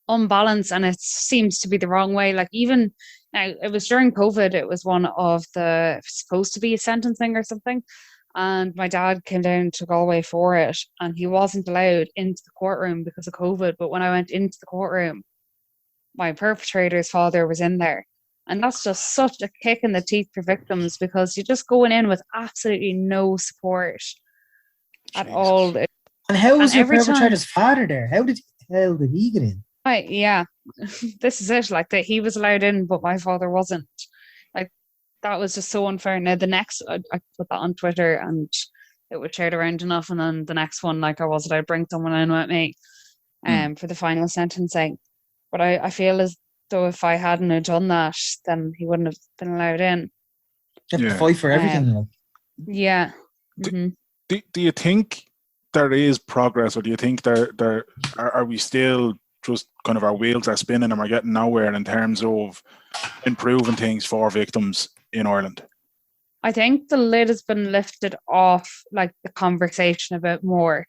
unbalance, and it seems to be the wrong way. Like, even now, it was during COVID. It was one of the supposed to be a sentencing or something. And my dad came down to Galway for it, and he wasn't allowed into the courtroom because of COVID. But when I went into the courtroom, my perpetrator's father was in there. And that's just such a kick in the teeth for victims, because you're just going in with absolutely no support at all. And how was your perpetrator's father there? How the hell did he get in? Right, yeah. This is it. Like, that he was allowed in, but my father wasn't. Like, that was just so unfair. Now the next, I put that on Twitter and it was shared around enough, and then the next one, like I was, I'd bring someone in with me, for the final sentencing. But I feel as though if I hadn't have done that, then he wouldn't have been allowed in. You have to fight for everything. Like. Yeah. Do you think there is progress, or do you think there are we still just kind of our wheels are spinning and we're getting nowhere in terms of improving things for victims in Ireland? I think the lid has been lifted off, like the conversation a bit more.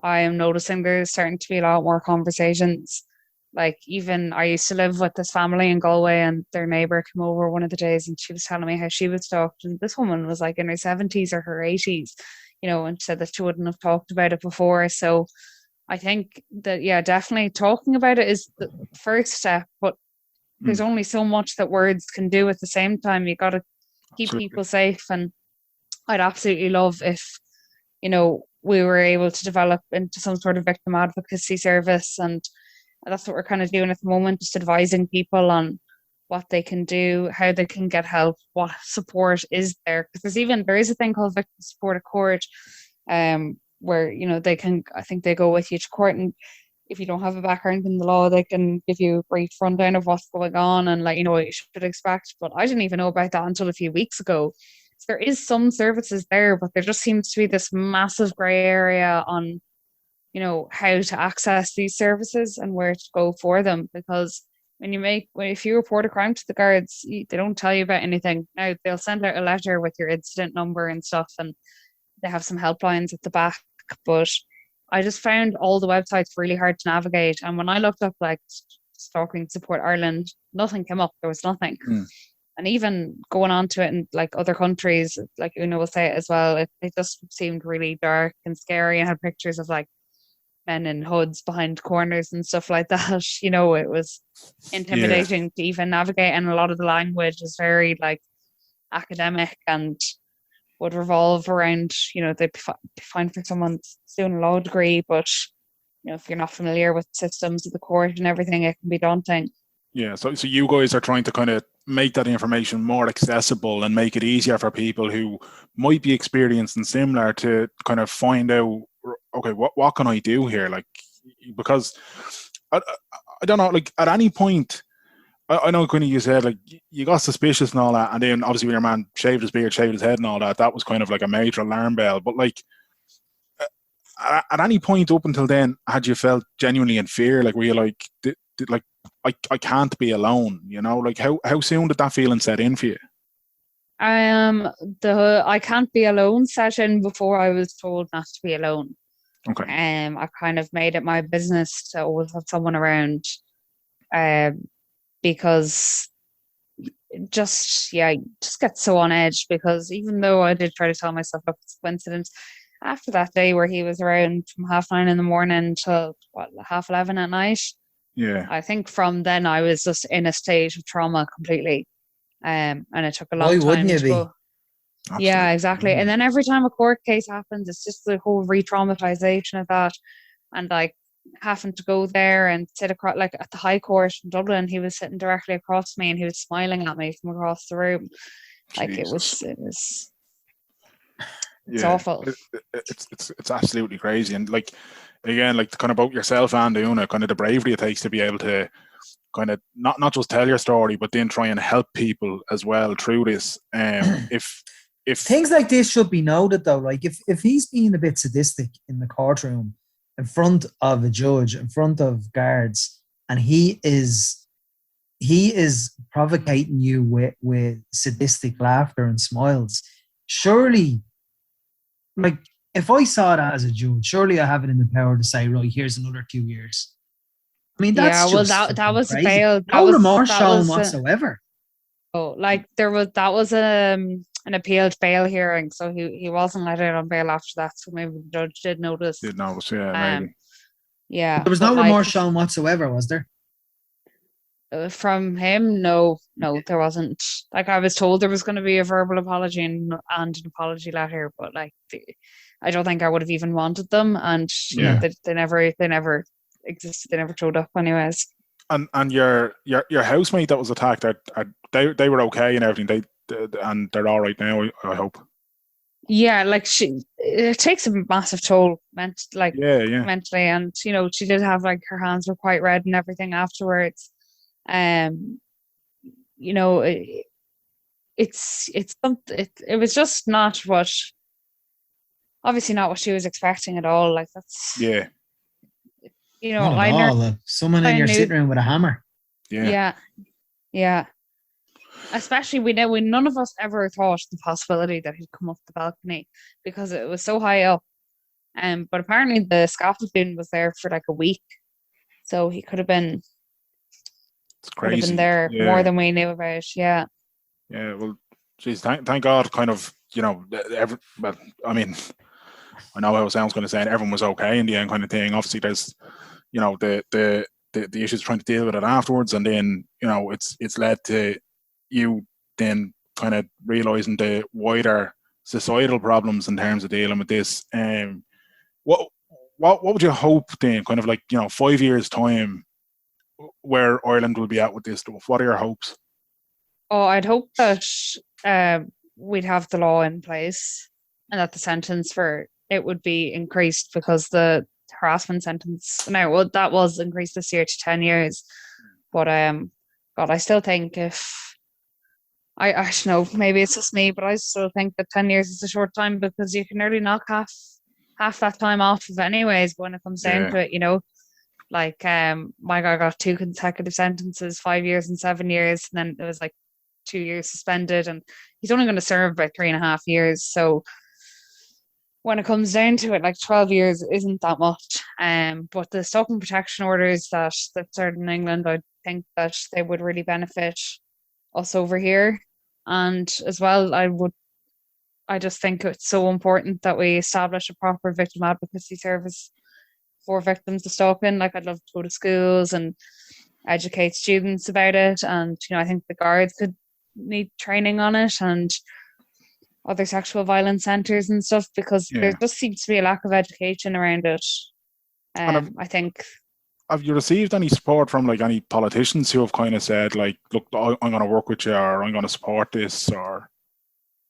I am noticing there's starting to be a lot more conversations. Like, even I used to live with this family in Galway, and their neighbour came over one of the days and she was telling me how she was stalked, and this woman was like in her 70s or her 80s, and said that she wouldn't have talked about it before. So I think that, yeah, definitely talking about it is the first step, but there's only so much that words can do at the same time. You got to keep people safe, and I'd absolutely love if, we were able to develop into some sort of victim advocacy service, and that's what we're kind of doing at the moment, just advising people on what they can do, how they can get help, what support is there. Because there is a thing called victim support at court, where, they can, I think they go with you to court, and if you don't have a background in the law, they can give you a brief rundown of what's going on and what you should expect. But I didn't even know about that until a few weeks ago. So there is some services there, but there just seems to be this massive grey area on how to access these services and where to go for them. Because if you report a crime to the guards, they don't tell you about anything. Now, they'll send out a letter with your incident number and stuff, and they have some helplines at the back, but I just found all the websites really hard to navigate. And when I looked up like Stalking Support Ireland, nothing came up. There was nothing. And even going on to it in like other countries, like Una will say it as well, it just seemed really dark and scary, and had pictures of like men in hoods behind corners and stuff like that. It was intimidating to even navigate, and a lot of the language is very like academic and would revolve around, they'd be fine for someone doing a law degree, but if you're not familiar with systems of the court and everything, it can be daunting. Yeah, so you guys are trying to kind of make that information more accessible and make it easier for people who might be experiencing similar to kind of find out, okay, what can I do here? Like, because I don't know, like at any point, I know, Quinny, you said like you got suspicious and all that, and then obviously when your man shaved his beard, shaved his head and all that, that was kind of like a major alarm bell. But like at any point up until then, had you felt genuinely in fear? Like, were you like, like I can't be alone? Like how soon did that feeling set in for you? The I can't be alone set in before I was told not to be alone. Okay. I kind of made it my business to always have someone around. Because just get so on edge, because even though I did try to tell myself, look, it's a coincidence, after that day where he was around from 9:30 in the morning till 11:30 at night, I think from then I was just in a state of trauma completely, and it took a long time to go. Absolutely. Yeah, exactly. And then every time a court case happens, it's just the whole re-traumatization of that, and like having to go there and sit across, like at the High Court in Dublin, he was sitting directly across me and he was smiling at me from across the room. Like Jesus. it was it's awful. It's absolutely crazy. And like, again, like kind of about yourself and Una, kind of the bravery it takes to be able to kind of not just tell your story, but then try and help people as well through this. If things like this should be noted though, like if he's being a bit sadistic in the courtroom, in front of a judge, in front of guards, and he is provocating you with sadistic laughter and smiles, surely, like, if I saw that as a judge, surely I have it in the power to say, right, here's another 2 years. I mean, that's that was crazy. bail. No remorse shown whatsoever. That was an appealed bail hearing, so he wasn't let out on bail after that. So maybe the judge did notice. Maybe. Yeah. There was no remorse shown whatsoever, was there? From him, no, there wasn't. Like, I was told there was going to be a verbal apology and an apology letter, but like, I don't think I would have even wanted them, and they never existed. They never showed up, anyways. And your housemate that was attacked, they were okay and everything. and they're all right now. I hope. Yeah, like it takes a massive toll Yeah. mentally, and she did have like her hands were quite red and everything afterwards. Um, it's something. It was just not what, obviously not what she was expecting at all. Like that's Yeah. Not at I all. Like, someone in your sitting room with a hammer. Yeah. Yeah. Especially we none of us ever thought the possibility that he'd come off the balcony because it was so high up. But apparently the scaffolding was there for like a week, so he could have been there more than we knew about. Yeah. Yeah. Well, geez, thank God. Kind of, well, I mean, I know how it sounds going to sound. Everyone was okay in the end, kind of thing. Obviously, there's, the issues trying to deal with it afterwards, and then it's led to you then kind of realizing the wider societal problems in terms of dealing with this. What would you hope then, kind of like 5 years time, where Ireland will be at with this stuff? What are your hopes? Oh, I'd hope that we'd have the law in place and that the sentence for it would be increased, because the harassment sentence that was increased this year to 10 years. But God, I still think I don't know, maybe it's just me, but I still think that 10 years is a short time, because you can nearly knock half that time off of anyways when it comes down to it. Like my guy got 2 consecutive sentences, 5 years and 7 years, and then it was like 2 years suspended, and he's only going to serve about 3.5 years. So when it comes down to it, like 12 years isn't that much. But the stalking protection orders that started in England, I think that they would really benefit us over here. And as well, I just think it's so important that we establish a proper victim advocacy service for victims of stalking. Like, I'd love to go to schools and educate students about it. And, I think the guards could need training on it, and other sexual violence centres and stuff, because there just seems to be a lack of education around it. I think. Have you received any support from like any politicians who have kind of said like, look, I'm going to work with you, or I'm going to support this, or?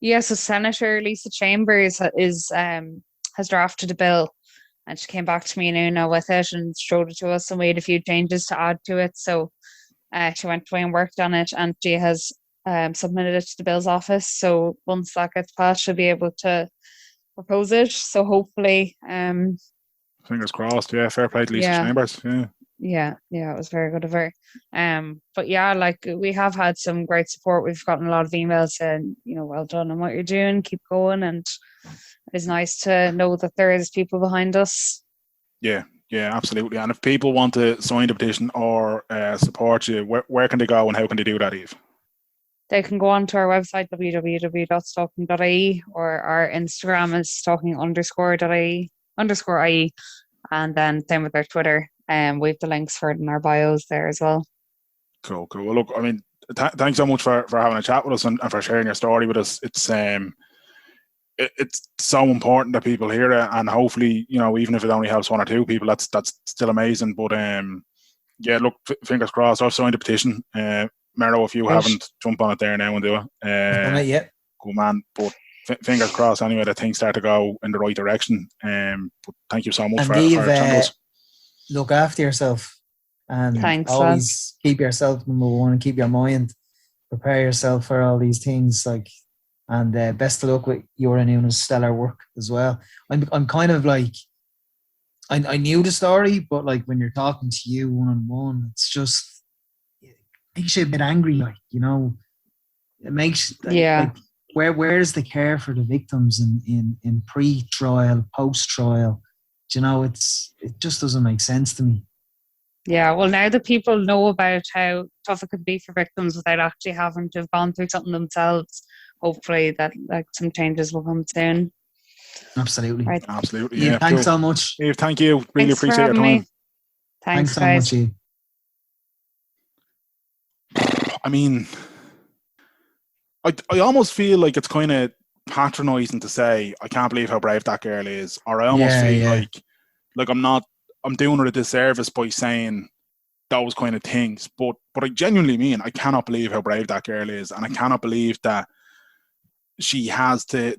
Yes, so Senator Lisa Chambers has drafted a bill, and she came back to me now with it and showed it to us, and we had a few changes to add to it. So she went away and worked on it, and she has submitted it to the Bill's office. So once that gets passed, she'll be able to propose it. So hopefully, fingers crossed. Yeah, fair play to Lisa Chambers. Yeah, it was very good of her. But yeah, like, we have had some great support. We've gotten a lot of emails saying, well done on what you're doing, keep going, and it's nice to know that there is people behind us. Yeah, absolutely. And if people want to sign the petition or support you, where can they go and how can they do that, Eve? They can go on to our website, www.stalking.ie, or our Instagram is stalking_ie, and then same with our Twitter. We have the links for it in our bios there as well. Cool. Well, look, I mean, thanks so much for having a chat with us and for sharing your story with us. It's so important that people hear it, and hopefully, even if it only helps 1 or 2 people, that's still amazing. But yeah, look, fingers crossed. I've signed a petition. Mero, if you haven't, jump on it there now and do it. Not yet. Good man. But fingers crossed anyway that things start to go in the right direction. But thank you so much for chatting to us. Look after yourself, and thanks, always keep yourself number one, and keep your mind. Prepare yourself for all these things, and best of luck with your and Una's stellar work as well. I'm kind of like, I knew the story, but like when you're talking to you one-on-one, it's just, it makes you a bit angry, it makes like where's the care for the victims in pre-trial, post-trial? It just doesn't make sense to me. Yeah, well, now that people know about how tough it could be for victims without actually having to have gone through something themselves, hopefully that some changes will come soon. Absolutely. Right. Absolutely. Eve, thanks so much. Eve, thank you. Really Thanks appreciate your time. Thanks so guys. much, Eve. I mean, I almost feel like it's kind of patronising to say, I can't believe how brave that girl is. Or I almost feel like I'm doing her a disservice by saying those kind of things. But I genuinely mean, I cannot believe how brave that girl is. And I cannot believe that she has to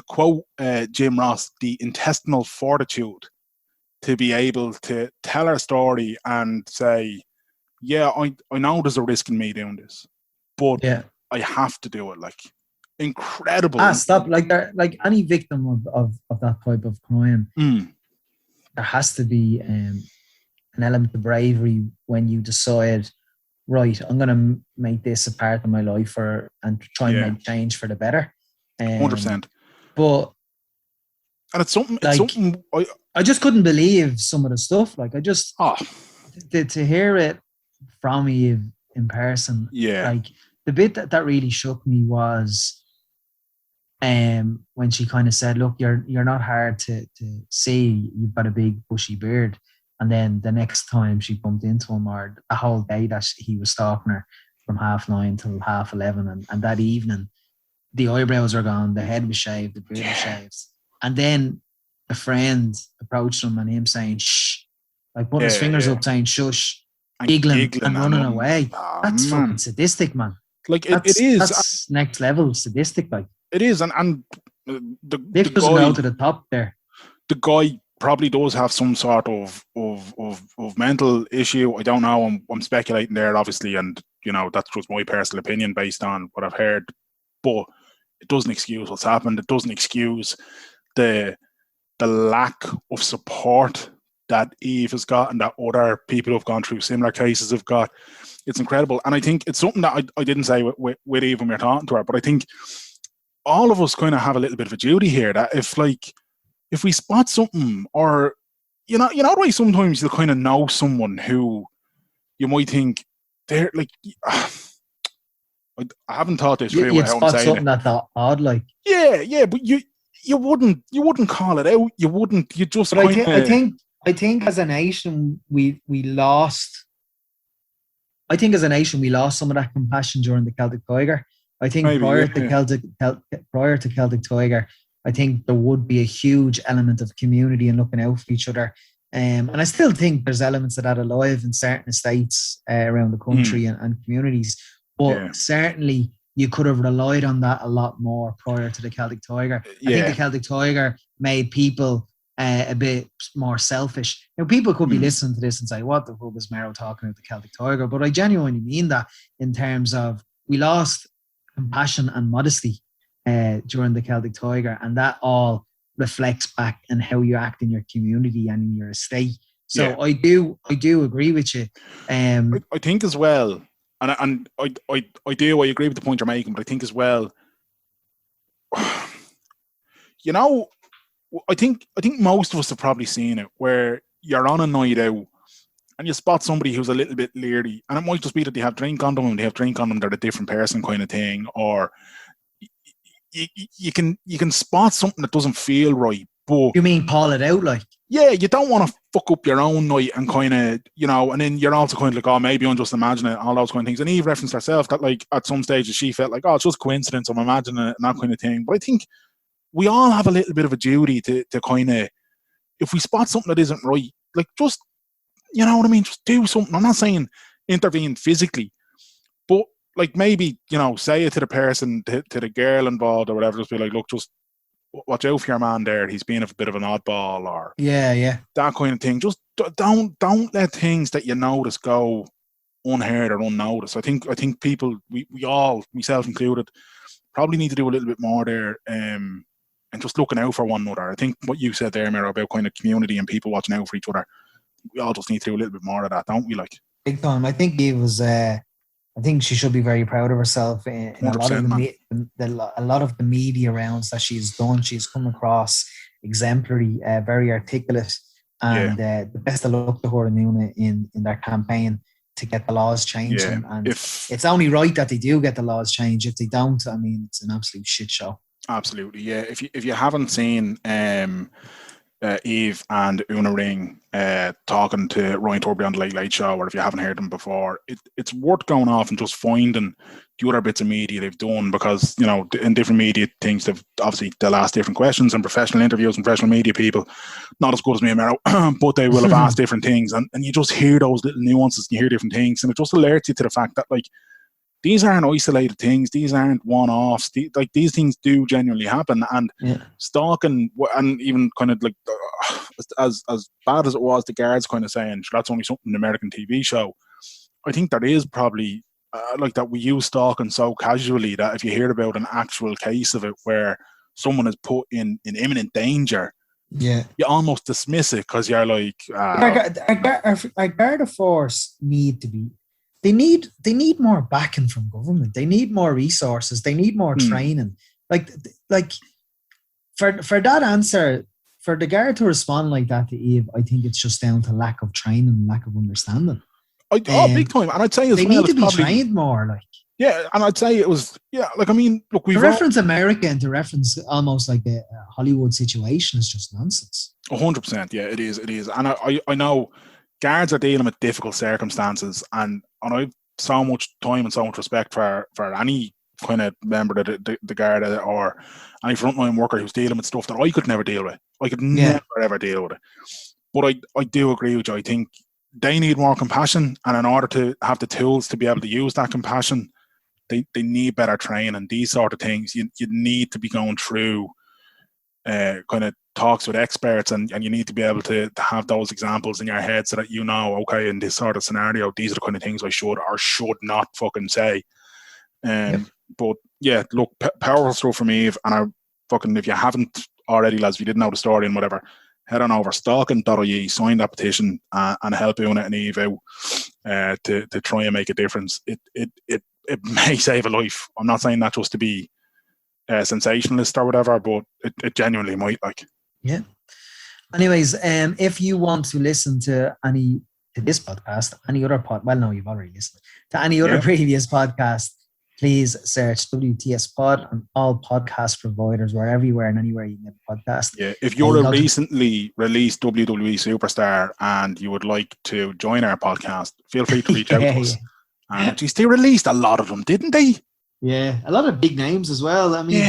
quote Jim Ross, the intestinal fortitude to be able to tell her story and say, yeah, I know there's a risk in me doing this, but Yeah. I have to do it. Like, incredible. Stop. Like any victim of that type of crime, there has to be an element of bravery when you decide, right, I'm going to make this a part of my life and try and make change for the better. 100%. But and it's something I just couldn't believe some of the stuff. Like, I just to hear it from Eve in person. Yeah. Like, the bit that really shook me was when she kind of said, look, you're not hard to see, you've got a big bushy beard. And then the next time she bumped into him, or the whole day that he was stalking her from 9:30 till 11:30, and that evening, the eyebrows are gone, the head was shaved, the beard was shaved. And then a friend approached him and him saying, shh, like putting his fingers up saying, shush, giggling and running away. That's fucking sadistic, man. Like, it is. That's next level sadistic, like. It is, and the doesn't go to the top there. The guy probably does have some sort of mental issue. I don't know. I'm speculating there, obviously, and that's just my personal opinion based on what I've heard. But it doesn't excuse what's happened. It doesn't excuse the lack of support that Eve has got and that other people who've gone through similar cases have got. It's incredible, and I think it's something that I didn't say with Eve when we were talking to her, but I think all of us kind of have a little bit of a duty here that if we spot something, or you know the way sometimes you'll kind of know someone who you might think they're like, I haven't thought this through. You'd spot something that's odd, like but you wouldn't call it out. You wouldn't. You just. But I think as a nation we lost. I think as a nation we lost some of that compassion during the Celtic Tiger. I think prior to Celtic Tiger, I think there would be a huge element of community and looking out for each other. And I still think there's elements of that alive in certain estates around the country and communities. But certainly you could have relied on that a lot more prior to the Celtic Tiger. I think the Celtic Tiger made people a bit more selfish. People could be listening to this and say, what the fuck is Mero talking about the Celtic Tiger? But I genuinely mean that in terms of we lost compassion and modesty during the Celtic Tiger, and that all reflects back in how you act in your community and in your estate. So I do agree with you. I think as well, and I agree with the point you're making, but I think as well, I think most of us have probably seen it where you're on a night out and you spot somebody who's a little bit leery, and it might just be that they have drink on them and they're a different person kind of thing, or you can spot something that doesn't feel right. But you mean call it out, like? Yeah, you don't want to fuck up your own night and kind of, and then you're also kind of like, oh, maybe I'm just imagining it, all those kind of things. And Eve referenced herself that, like, at some stages she felt like, oh, it's just coincidence, I'm imagining it and that kind of thing. But I think we all have a little bit of a duty to kind of, if we spot something that isn't right, like, just, you know what I mean, just do something. I'm not saying intervene physically, but like maybe, say it to the person, to the girl involved or whatever, just be like, look, just watch out for your man there. He's being a bit of an oddball, or that kind of thing. Just don't let things that you notice go unheard or unnoticed. I think people, we all, myself included, probably need to do a little bit more there, and just looking out for one another. I think what you said there, Miro, about kind of community and people watching out for each other, we all just need to do a little bit more of that, don't we? Like, big time. I think Eve was. I think she should be very proud of herself in a lot of the media rounds that she's done. She's come across exemplary, very articulate, and the best of luck to her and Nuna in their campaign to get the laws changed. Yeah. And it's only right that they do get the laws changed. If they don't, I mean, it's an absolute shit show. Absolutely, yeah. If you haven't seen Eve and Una Ring talking to Ryan Turby on the Late Late Show, or if you haven't heard them before, it's worth going off and just finding the other bits of media they've done, because in different media things they'll ask different questions, and professional interviews and professional media people, not as good as me and Mero, but they will have asked different things, and you just hear those little nuances and you hear different things, and it just alerts you to the fact that, like, these aren't isolated things. These aren't one-offs. Like these things do genuinely happen. And stalking, and even kind of like as bad as it was, the guards kind of saying that's only something in an American TV show. I think that is probably like that we use stalking so casually that if you hear about an actual case of it where someone is put in imminent danger, you almost dismiss it because you're like, our Garda force need to be. They need more backing from government. They need more resources. They need more training. Like for that answer, for the Garda to respond like that to Eve, I think it's just down to lack of training and lack of understanding. Big time. And I'd say they need to be trained more. Like and I'd say it was like I mean, look, we reference America and to reference almost like a Hollywood situation is just nonsense. 100%. Yeah, it is. And I know guards are dealing with difficult circumstances, and I've so much time and so much respect for any kind of member of the Garda or any frontline worker who's dealing with stuff that I could never deal with. I could never ever deal with it. But I do agree with you. I think they need more compassion, and in order to have the tools to be able to use that compassion, they need better training. These sort of things, you need to be going through kind of talks with experts, and you need to be able to have those examples in your head so that okay, in this sort of scenario, these are the kind of things I should or should not fucking say. But yeah, look, powerful stuff from Eve, and I fucking, if you haven't already, lads, if you didn't know the story and whatever, head on over stalking.ie, sign that petition, and help Una and Eve out to try and make a difference. It may save a life. I'm not saying that just to be sensationalist or whatever, but it genuinely might. Like, yeah. Anyways, if you want to listen to this podcast, any other no, you've already listened to any other previous podcast, please search WTS Pod on all podcast providers. We're everywhere and anywhere you can get a podcast. Yeah, if you're a recently released WWE superstar and you would like to join our podcast, feel free to reach out to us. Geez, they released a lot of them, didn't they? Yeah, a lot of big names as well. I mean,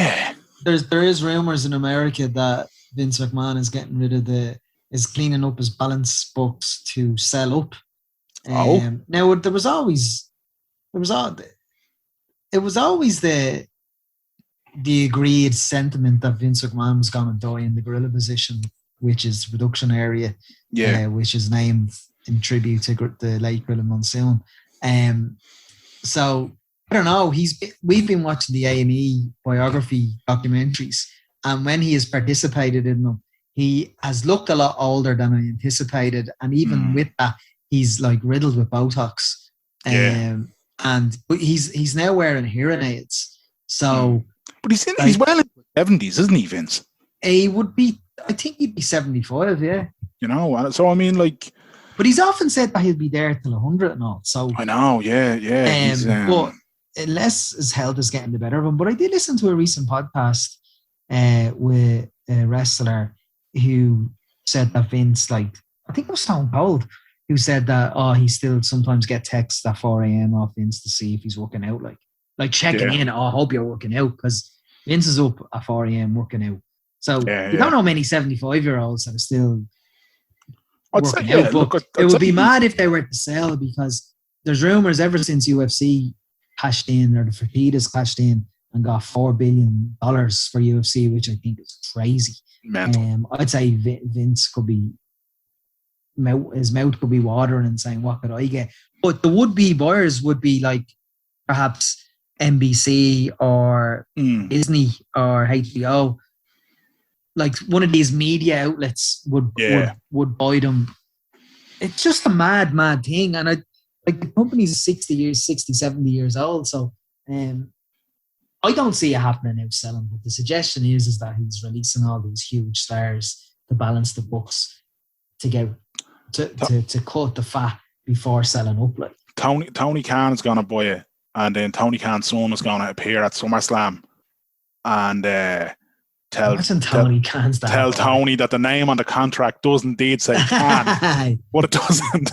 there is rumors in America that Vince McMahon is getting rid of is cleaning up his balance books to sell up. Now it was always the agreed sentiment that Vince McMahon was going to die in the gorilla position, which is reduction area, which is named in tribute to the late Gorilla Monsoon. So I don't know. We've been watching the A&E biography documentaries, and when he has participated in them, he has looked a lot older than I anticipated, and even with that, he's like riddled with Botox. But he's now wearing hearing aids. So, but he's well in the 70s, isn't he, Vince? He would be. I think he'd be 75. Yeah. You know, so I mean, like. But he's often said that he'll be there till 100 and all. So I know, yeah. But unless his health is getting the better of him. But I did listen to a recent podcast with a wrestler who said that Vince, like, I think it was Stone Cold, who said that he still sometimes get texts at 4 a.m. off Vince to see if he's working out, like checking in. I hope you're working out, because Vince is up at 4 a.m. working out. So you don't know many 75-year-olds that are still working out. But it would be mad if they were to sell, because there's rumors ever since UFC cashed in, or the Fertitas cashed in and got $4 billion for UFC, which I think is crazy. I'd say Vince could be, his mouth could be watering and saying, what could I get? But the would-be buyers would be like perhaps NBC or Disney or HBO. Like one of these media outlets would buy them. It's just a mad thing. And the company's 60, 70 years old. So I don't see it happening now selling. But the suggestion is that he's releasing all these huge stars to balance the books, to get to cut the fat before selling up. Like Tony Khan's gonna buy it, and then Tony Khan's son is gonna appear at SummerSlam, and tell Tony that the name on the contract does indeed say Khan, but it doesn't.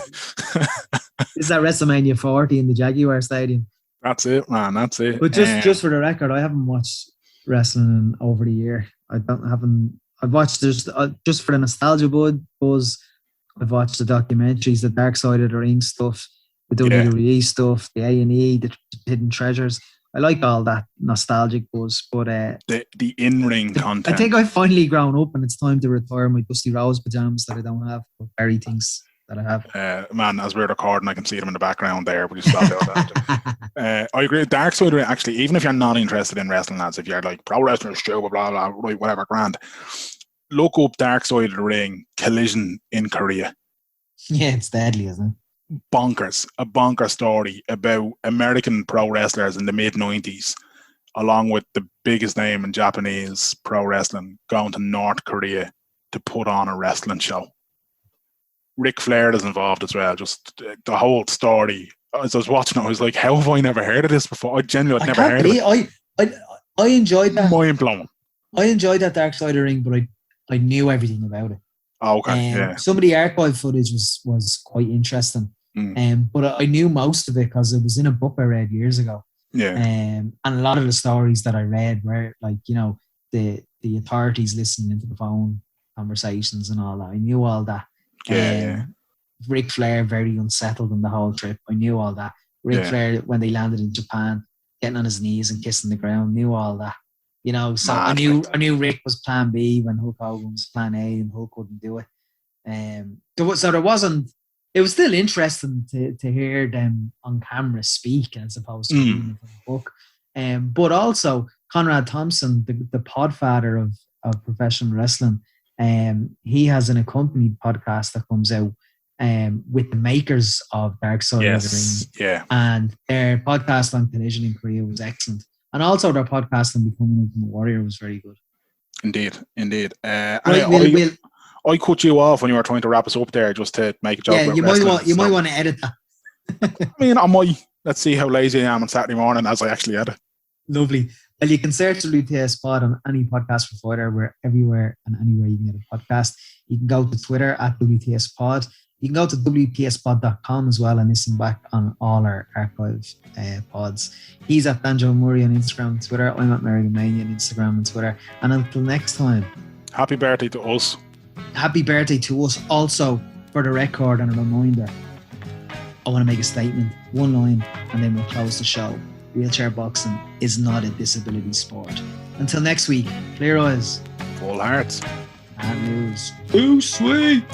Is that WrestleMania 40 in the Jaguar Stadium? That's it, man. That's it. But just for the record, I haven't watched wrestling over the year. I've watched just for the nostalgia buzz. I've watched the documentaries, the Dark Side of the Ring stuff. the WWE stuff, the A&E, the hidden treasures. I like all that nostalgic buzz, but the in-ring content. I think I've finally grown up, and it's time to retire my Dusty Rose pajamas that I don't have, but Barry thinks that I have. Man, as we're recording, I can see them in the background there, but you stop that. I agree. Dark Side of the Ring, actually, even if you're not interested in wrestling, lads, if you're like pro wrestling, show, blah blah blah, right, whatever, grand. Look up Dark Side of the Ring Collision in Korea. Yeah, it's deadly, isn't it? Bonkers, a bonker story about American pro wrestlers in the mid-90s, along with the biggest name in Japanese pro wrestling, going to North Korea to put on a wrestling show. Ric Flair is involved as well. Just the whole story. As I was watching it, I was like, how have I never heard of this before? I genuinely never heard of it. I enjoyed that. Mind blowing. I enjoyed that Dark Side of the Ring, but I knew everything about it. Oh, okay, yeah. Some of the archive footage was quite interesting. But I knew most of it because it was in a book I read years ago. Yeah. And a lot of the stories that I read were like, you know, the authorities listening into the phone conversations and all that. I knew all that. Yeah. Ric Flair very unsettled in the whole trip. I knew all that. Ric Flair, when they landed in Japan, getting on his knees and kissing the ground, knew all that. You know, so I knew Rick was plan B when Hulk Hogan was plan A and Hulk couldn't do it. It was still interesting to hear them on camera speak as opposed to reading from the book. But also Conrad Thompson, the podfather of professional wrestling, he has an accompanied podcast that comes out with the makers of Dark Side of the Ring. Yeah. And their podcast on Collision in Korea was excellent. And also their podcast on Becoming Ultimate Warrior was very good. Indeed. Right, I cut you off when you were trying to wrap us up there just to make a joke. Yeah, you might want to edit that. I mean, I might. Let's see how lazy I am on Saturday morning as I actually edit. Lovely. Well, you can search WTS Pod on any podcast provider. We're everywhere and anywhere you can get a podcast. You can go to Twitter at WTS Pod. You can go to WTSpod.com as well and listen back on all our archive pods. He's at Danjo Murray on Instagram and Twitter. I'm at Merrigamania on Instagram and Twitter. And until next time, happy birthday to us. Happy birthday to us. Also, for the record and a reminder, I want to make a statement, one line, and then we'll close the show. Wheelchair boxing is not a disability sport. Until next week, clear eyes, full hearts, and news. Too sweet.